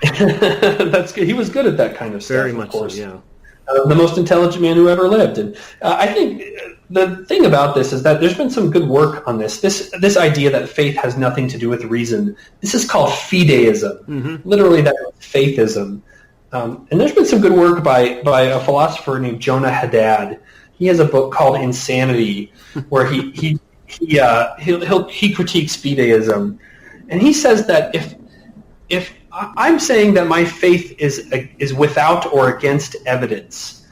That's good. He was good at that kind of stuff, Very much of course. So, yeah. The most intelligent man who ever lived. And I think the thing about this is that there's been some good work on this. This idea that faith has nothing to do with reason. This is called fideism. Literally, that is faithism. And there's been some good work by a philosopher named Jonah Haddad. He has a book called Insanity, where he critiques fideism, and he says that if I'm saying that my faith is without or against evidence,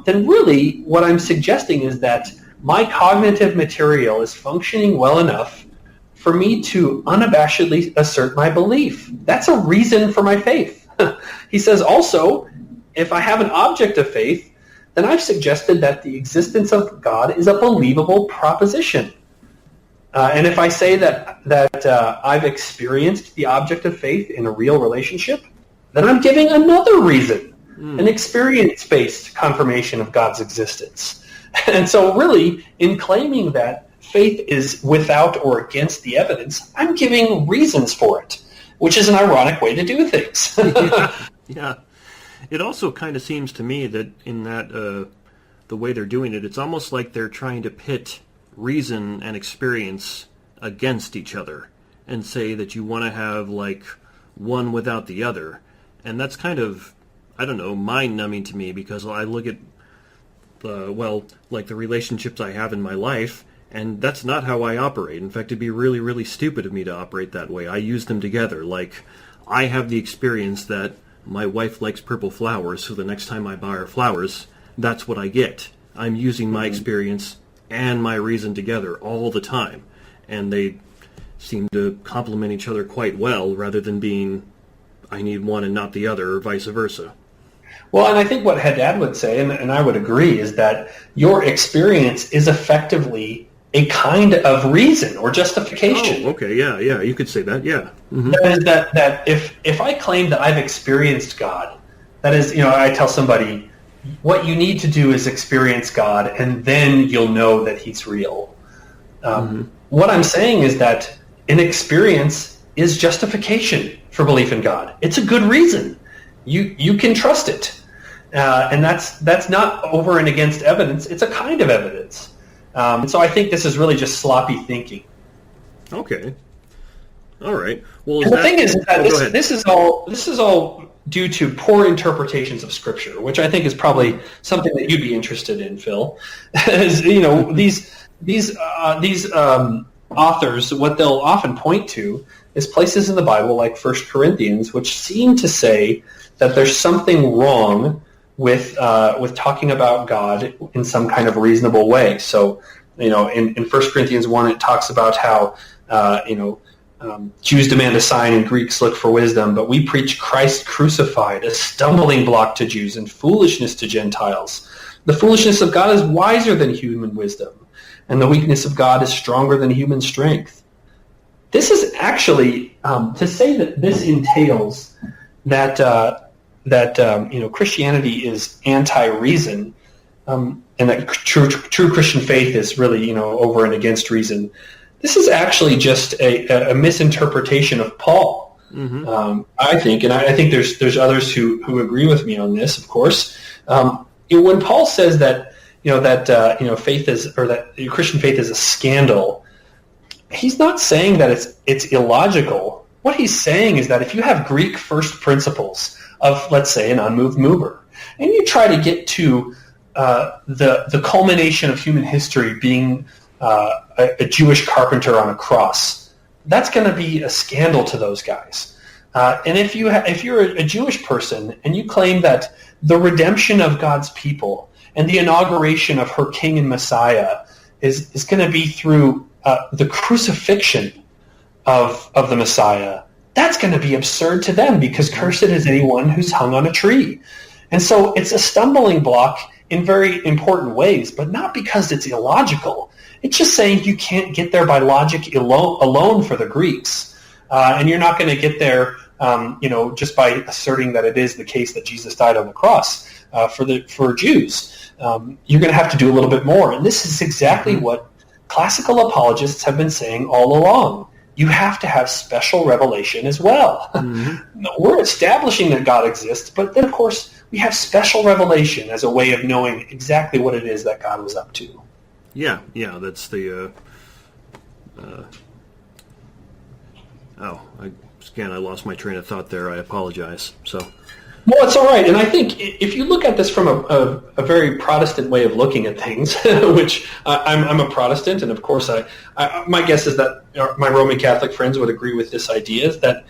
then really what I'm suggesting is that my cognitive material is functioning well enough for me to unabashedly assert my belief. That's a reason for my faith. He says also, if I have an object of faith, then I've suggested that the existence of God is a believable proposition. And if I say that I've experienced the object of faith in a real relationship, then I'm giving another reason, an experience-based confirmation of God's existence. And so really, in claiming that faith is without or against the evidence, I'm giving reasons for it, which is an ironic way to do things. Yeah. It also kind of seems to me that in that the way they're doing it, it's almost like they're trying to pit reason and experience against each other and say that you want to have like one without the other. And that's kind of, I don't know, mind-numbing to me, because I look at like the relationships I have in my life, and that's not how I operate. In fact, it'd be really, really stupid of me to operate that way. I use them together. Like, I have the experience that my wife likes purple flowers, so the next time I buy her flowers, that's what I get. I'm using my experience and my reason together all the time, and they seem to complement each other quite well, rather than being, I need one and not the other, or vice versa. Well, and I think what Haddad would say, and I would agree, is that your experience is effectively a kind of reason or justification. Oh, okay, yeah, you could say that, yeah. Mm-hmm. That is that if I claim that I've experienced God, that is, I tell somebody, what you need to do is experience God, and then you'll know that He's real. What I'm saying is that an experience is justification for belief in God. It's a good reason. You can trust it. And that's not over and against evidence. It's a kind of evidence. And so I think this is really just sloppy thinking. Okay. All right. Well, the thing is that this is all due to poor interpretations of Scripture, which I think is probably something that you'd be interested in, Phil. As, these authors, what they'll often point to is places in the Bible, like 1 Corinthians, which seem to say that there's something wrong with talking about God in some kind of reasonable way. So, in 1 Corinthians 1, it talks about how, Jews demand a sign and Greeks look for wisdom, but we preach Christ crucified, a stumbling block to Jews and foolishness to Gentiles. The foolishness of God is wiser than human wisdom, and the weakness of God is stronger than human strength. This is actually, to say that this entails that Christianity is anti-reason, and that true Christian faith is really, over and against reason. This is actually just a misinterpretation of Paul, I think, and I think there's others who agree with me on this. Of course, when Paul says that faith is, or that Christian faith is a scandal, he's not saying that it's illogical. What he's saying is that if you have Greek first principles of, let's say, an unmoved mover, and you try to get to the culmination of human history being a Jewish carpenter on a cross, that's going to be a scandal to those guys. And if you're a Jewish person and you claim that the redemption of God's people and the inauguration of her King and Messiah is going to be through the crucifixion of the Messiah, that's going to be absurd to them, because cursed is anyone who's hung on a tree. And so it's a stumbling block in very important ways, but not because it's illogical. It's just saying you can't get there by logic alone for the Greeks. And you're not going to get there just by asserting that it is the case that Jesus died on the cross for Jews. You're going to have to do a little bit more. And this is exactly what classical apologists have been saying all along. You have to have special revelation as well. We're establishing that God exists, but then, of course, we have special revelation as a way of knowing exactly what it is that God was up to. Yeah, that's the... I lost my train of thought there. I apologize. Well, it's all right. And I think if you look at this from a very Protestant way of looking at things, which I'm a Protestant, and of course my guess is that my Roman Catholic friends would agree with this idea, is that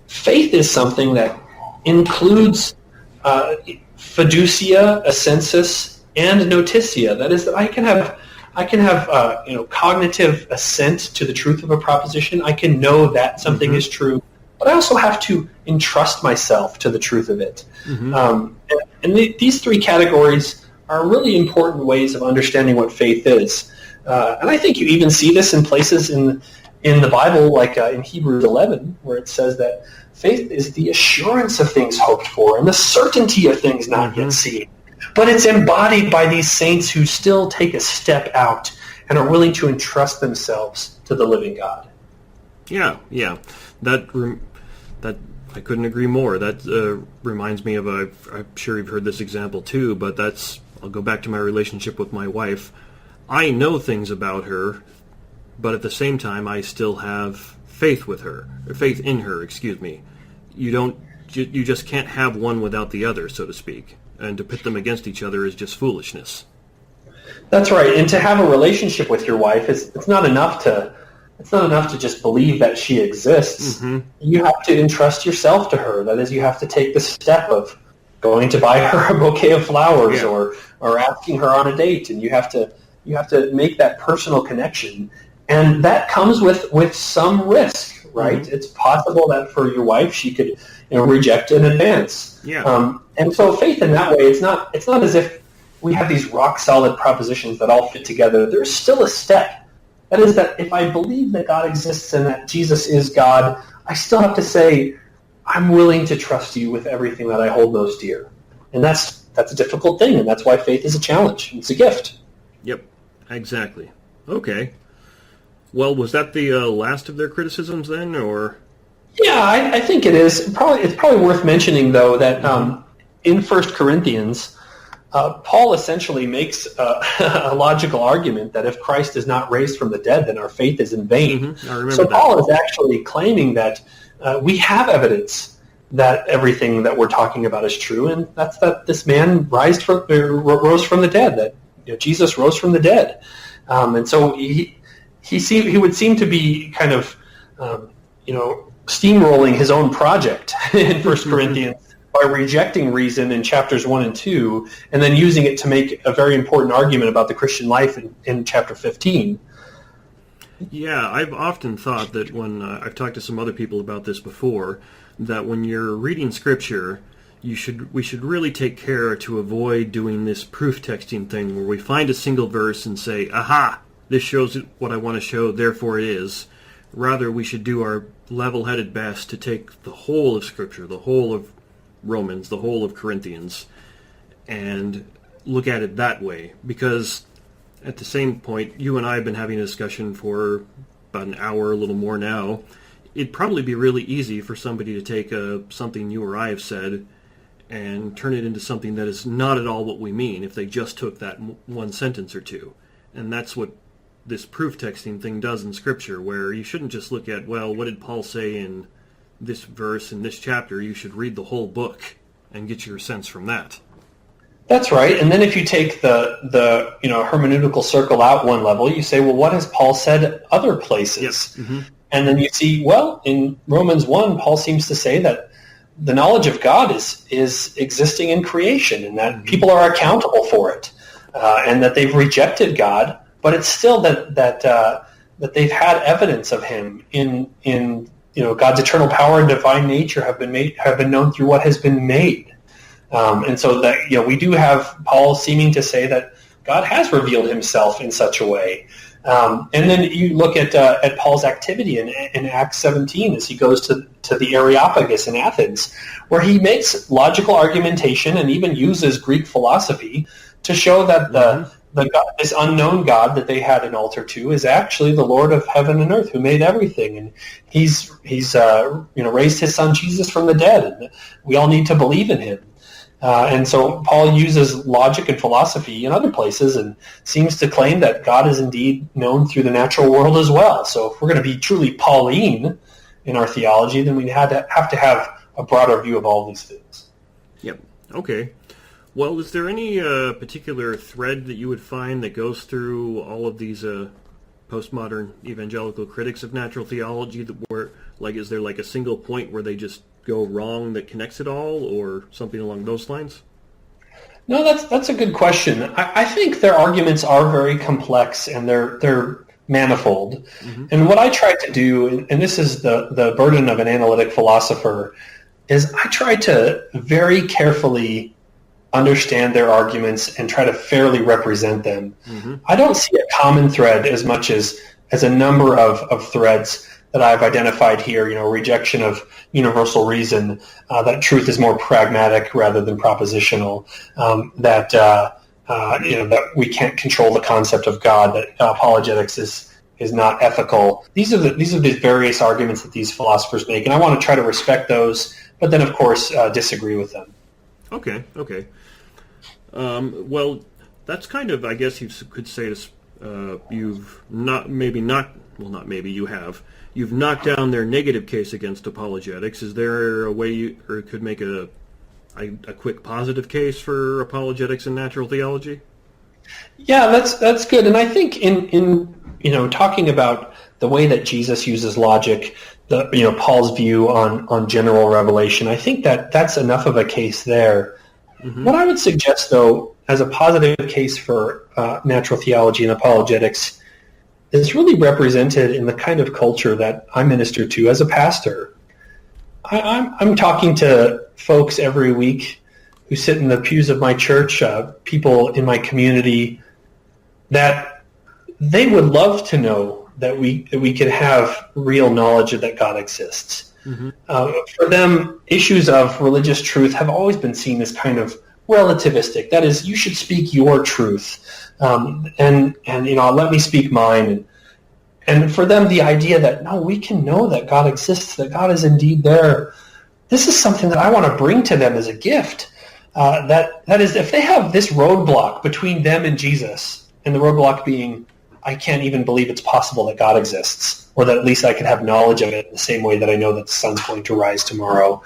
faith is something that includes fiducia, assensus, and noticia. That is, that I can have cognitive assent to the truth of a proposition. I can know that something is true, but I also have to entrust myself to the truth of it. These three categories are really important ways of understanding what faith is. And I think you even see this in places in the Bible, like in Hebrews 11, where it says that faith is the assurance of things hoped for and the certainty of things not yet seen. But it's embodied by these saints who still take a step out and are willing to entrust themselves to the living God. Yeah. That I couldn't agree more. That reminds me of I'm sure you've heard this example too, but I'll go back to my relationship with my wife. I know things about her, but at the same time, I still have faith in her, excuse me. You just can't have one without the other, so to speak. And to pit them against each other is just foolishness. That's right. And to have a relationship with your wife, it's not enough to just believe that she exists. You have to entrust yourself to her. That is, you have to take the step of going to buy her a bouquet of flowers or asking her on a date, and you have to make that personal connection. And that comes with some risk, right? It's possible that for your wife she could reject in advance. And so faith in that way, it's not as if we have these rock solid propositions that all fit together. There's still a step. That is, that if I believe that God exists and that Jesus is God, I still have to say, I'm willing to trust you with everything that I hold most dear. And that's a difficult thing, and that's why faith is a challenge. It's a gift. Yep, exactly. Okay. Well, was that the last of their criticisms then, or? Yeah, I think it is. It's probably worth mentioning, though, that in 1 Corinthians, Paul essentially makes a logical argument that if Christ is not raised from the dead, then our faith is in vain. So Paul is actually claiming that we have evidence that everything that we're talking about is true, and that's that this man rose from the dead, that Jesus rose from the dead. And so he would seem to be kind of steamrolling his own project in 1 Corinthians by rejecting reason in chapters 1 and 2, and then using it to make a very important argument about the Christian life in chapter 15. Yeah, I've often thought that when I've talked to some other people about this before, that when you're reading Scripture, we should really take care to avoid doing this proof texting thing where we find a single verse and say, aha, this shows what I want to show, therefore it is. Rather, we should do our level-headed best to take the whole of Scripture, the whole of Romans, the whole of Corinthians, and look at it that way. Because at the same point, you and I have been having a discussion for about an hour, a little more now. It'd probably be really easy for somebody to take something you or I have said and turn it into something that is not at all what we mean if they just took that one sentence or two. And that's what this proof texting thing does in Scripture, where you shouldn't just look at, well, what did Paul say in this verse in this chapter? You should read the whole book and get your sense from that. That's right. And then if you take the hermeneutical circle out one level, you say, well, what has Paul said other places? Yep. And then you see, well, in Romans 1, Paul seems to say that the knowledge of God is existing in creation, and that people are accountable for it, and that they've rejected God, but it's still that they've had evidence of Him in God's eternal power and divine nature have been known through what has been made, and so that we do have Paul seeming to say that God has revealed Himself in such a way. And then you look at Paul's activity in Acts 17 as he goes to the Areopagus in Athens, where he makes logical argumentation and even uses Greek philosophy to show that this unknown God that they had an altar to is actually the Lord of heaven and earth who made everything, and he's raised His Son Jesus from the dead, and we all need to believe in Him. And so Paul uses logic and philosophy in other places and seems to claim that God is indeed known through the natural world as well. So if we're going to be truly Pauline in our theology, then we have to have a broader view of all these things. Yep. Okay. Well, is there any particular thread that you would find that goes through all of these postmodern evangelical critics of natural theology is there like a single point where they just go wrong that connects it all, or something along those lines? No, that's a good question. I think their arguments are very complex and they're manifold. Mm-hmm. And what I try to do, and this is the burden of an analytic philosopher, is I try to very carefully understand their arguments and try to fairly represent them. Mm-hmm. I don't see a common thread as much as a number of threads that I've identified here, rejection of universal reason, that truth is more pragmatic rather than propositional, that we can't control the concept of God, that apologetics is not ethical. These are the various arguments that these philosophers make, and I want to try to respect those, but then, of course, disagree with them. Okay. Well, that's kind of, I guess you could say, You've knocked down their negative case against apologetics. Is there a way you could make a quick positive case for apologetics and natural theology? Yeah, that's good. And I think in talking about the way that Jesus uses logic, Paul's view on general revelation, I think that's enough of a case there. Mm-hmm. What I would suggest, though, as a positive case for natural theology and apologetics is really represented in the kind of culture that I minister to as a pastor. I'm talking to folks every week who sit in the pews of my church, people in my community, that they would love to know that we could have real knowledge that God exists. Mm-hmm. For them, issues of religious truth have always been seen as kind of relativistic. That is, you should speak your truth, and let me speak mine. And for them, the idea that, no, we can know that God exists, that God is indeed there, this is something that I want to bring to them as a gift. That is, if they have this roadblock between them and Jesus, and the roadblock being, I can't even believe it's possible that God exists, or that at least I could have knowledge of it in the same way that I know that the sun's going to rise tomorrow,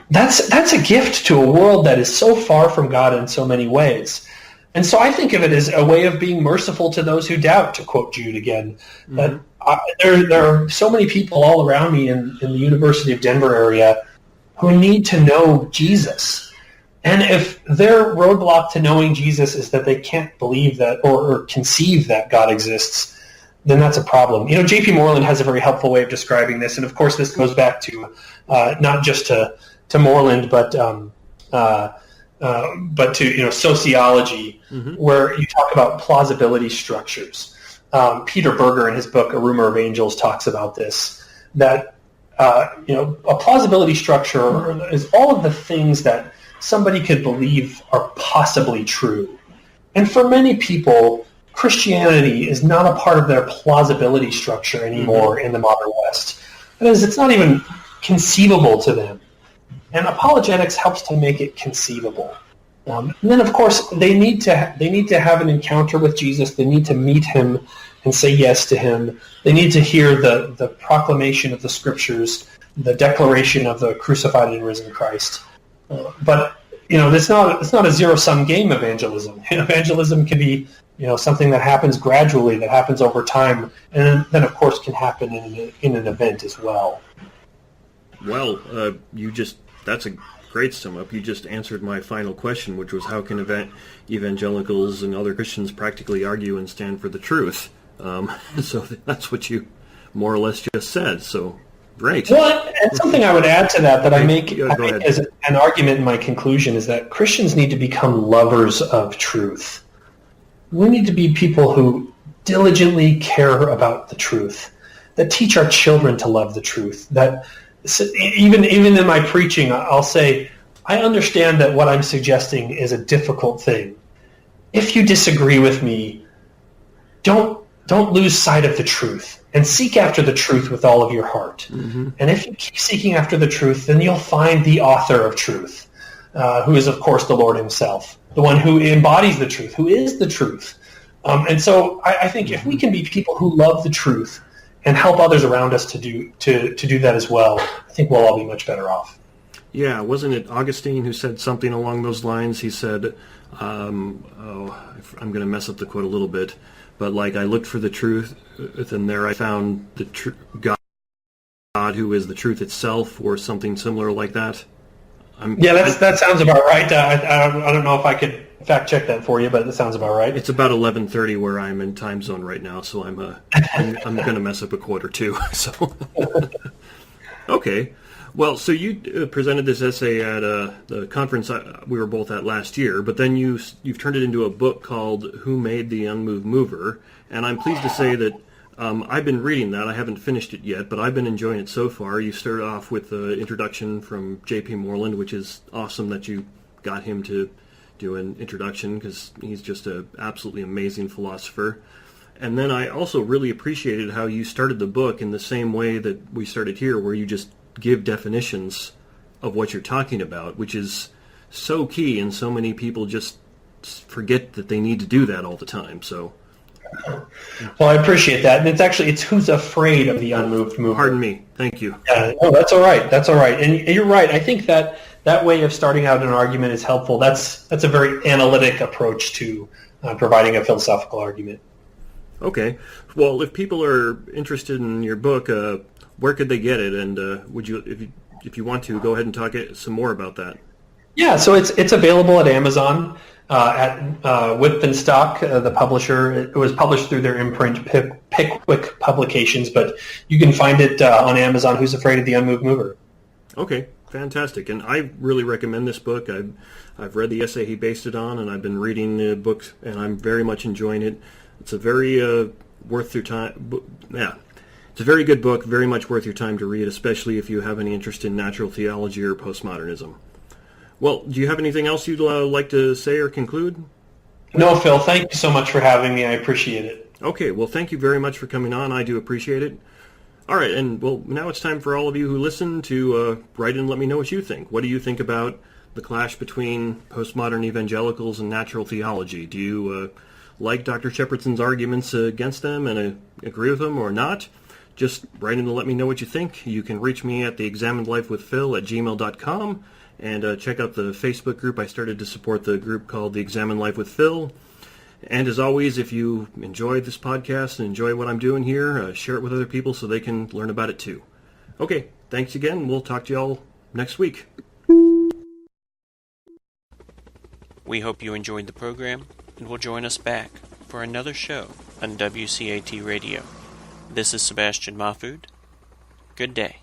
that's a gift to a world that is so far from God in so many ways. And so I think of it as a way of being merciful to those who doubt, to quote Jude again. Mm-hmm. That there are so many people all around me in the University of Denver area who need to know Jesus. And if their roadblock to knowing Jesus is that they can't believe that or conceive that God exists, then that's a problem. J.P. Moreland has a very helpful way of describing this, and of course this goes back to not just to Moreland, but to sociology, mm-hmm. where you talk about plausibility structures. Peter Berger, in his book A Rumor of Angels, talks about this, that a plausibility structure is all of the things that somebody could believe are possibly true. And for many people, Christianity is not a part of their plausibility structure anymore, mm-hmm. in the modern West. That is, it's not even conceivable to them. And apologetics helps to make it conceivable. And then, of course, they need to have an encounter with Jesus. They need to meet him and say yes to him. They need to hear the proclamation of the Scriptures, the declaration of the crucified and risen Christ. But it's not a zero-sum game, evangelism. Evangelism can be, something that happens gradually, that happens over time, and then of course can happen in an event as well. Well, that's a great sum up. You just answered my final question, which was how can evangelicals and other Christians practically argue and stand for the truth? So that's what you more or less just said. So great. Well, and something I would add to that I make ahead. As an argument in my conclusion is that Christians need to become lovers of truth. We need to be people who diligently care about the truth, that teach our children to love the truth, that even in my preaching, I'll say, I understand that what I'm suggesting is a difficult thing. If you disagree with me, don't lose sight of the truth and seek after the truth with all of your heart. Mm-hmm. And if you keep seeking after the truth, then you'll find the author of truth, who is, of course, the Lord himself, the one who embodies the truth, who is the truth. And so I think if we can be people who love the truth and help others around us to do that as well, I think we'll all be much better off. Yeah, wasn't it Augustine who said something along those lines? He said, I'm going to mess up the quote a little bit, but I looked for the truth, and there I found the God who is the truth itself, or something similar like that. That sounds about right. I don't know if I could fact check that for you, but it sounds about right. It's about 11:30 where I'm in time zone right now, so I'm going to mess up a quote or two. So okay. Well, so you presented this essay at the conference we were both at last year, but then you've turned it into a book called Who Made the Unmoved Mover, and I'm pleased to say that I've been reading that. I haven't finished it yet, but I've been enjoying it so far. You started off with the introduction from J.P. Moreland, which is awesome that you got him to do an introduction because he's just an absolutely amazing philosopher. And then I also really appreciated how you started the book in the same way that we started here, where you just give definitions of what you're talking about, which is so key, and so many people just forget that they need to do that all the time. So, well, I appreciate that, and it's who's afraid of the unmoved mover. Pardon me. Thank you. That's all right. That's all right, and you're right. I think that way of starting out an argument is helpful. That's a very analytic approach to providing a philosophical argument. Okay. Well, if people are interested in your book, where could they get it? And would you, if you want to, go ahead and talk some more about that? Yeah, so it's available at Amazon, at Whitpenstock, the publisher. It was published through their imprint, Pickwick Publications, but you can find it on Amazon, Who's Afraid of the Unmoved Mover. Okay, fantastic. And I really recommend this book. I've read the essay he based it on, and I've been reading the book, and I'm very much enjoying it. It's a very worth your time. Yeah. It's a very good book, very much worth your time to read, especially if you have any interest in natural theology or postmodernism. Well, do you have anything else you'd like to say or conclude? No, Phil, thank you so much for having me. I appreciate it. Okay, well, thank you very much for coming on. I do appreciate it. All right, and well, now it's time for all of you who listen to write in and let me know what you think. What do you think about the clash between postmodern evangelicals and natural theology? Do you like Dr. Shepherdson's arguments against them and agree with them or not? Just write in to let me know what you think. You can reach me at theexaminedlifewithphil@gmail.com and check out the Facebook group. I started to support the group called The Examined Life with Phil. And as always, if you enjoy this podcast and enjoy what I'm doing here, share it with other people so they can learn about it too. Okay, thanks again. We'll talk to you all next week. We hope you enjoyed the program and will join us back for another show on WCAT Radio. This is Sebastian Mahfood. Good day.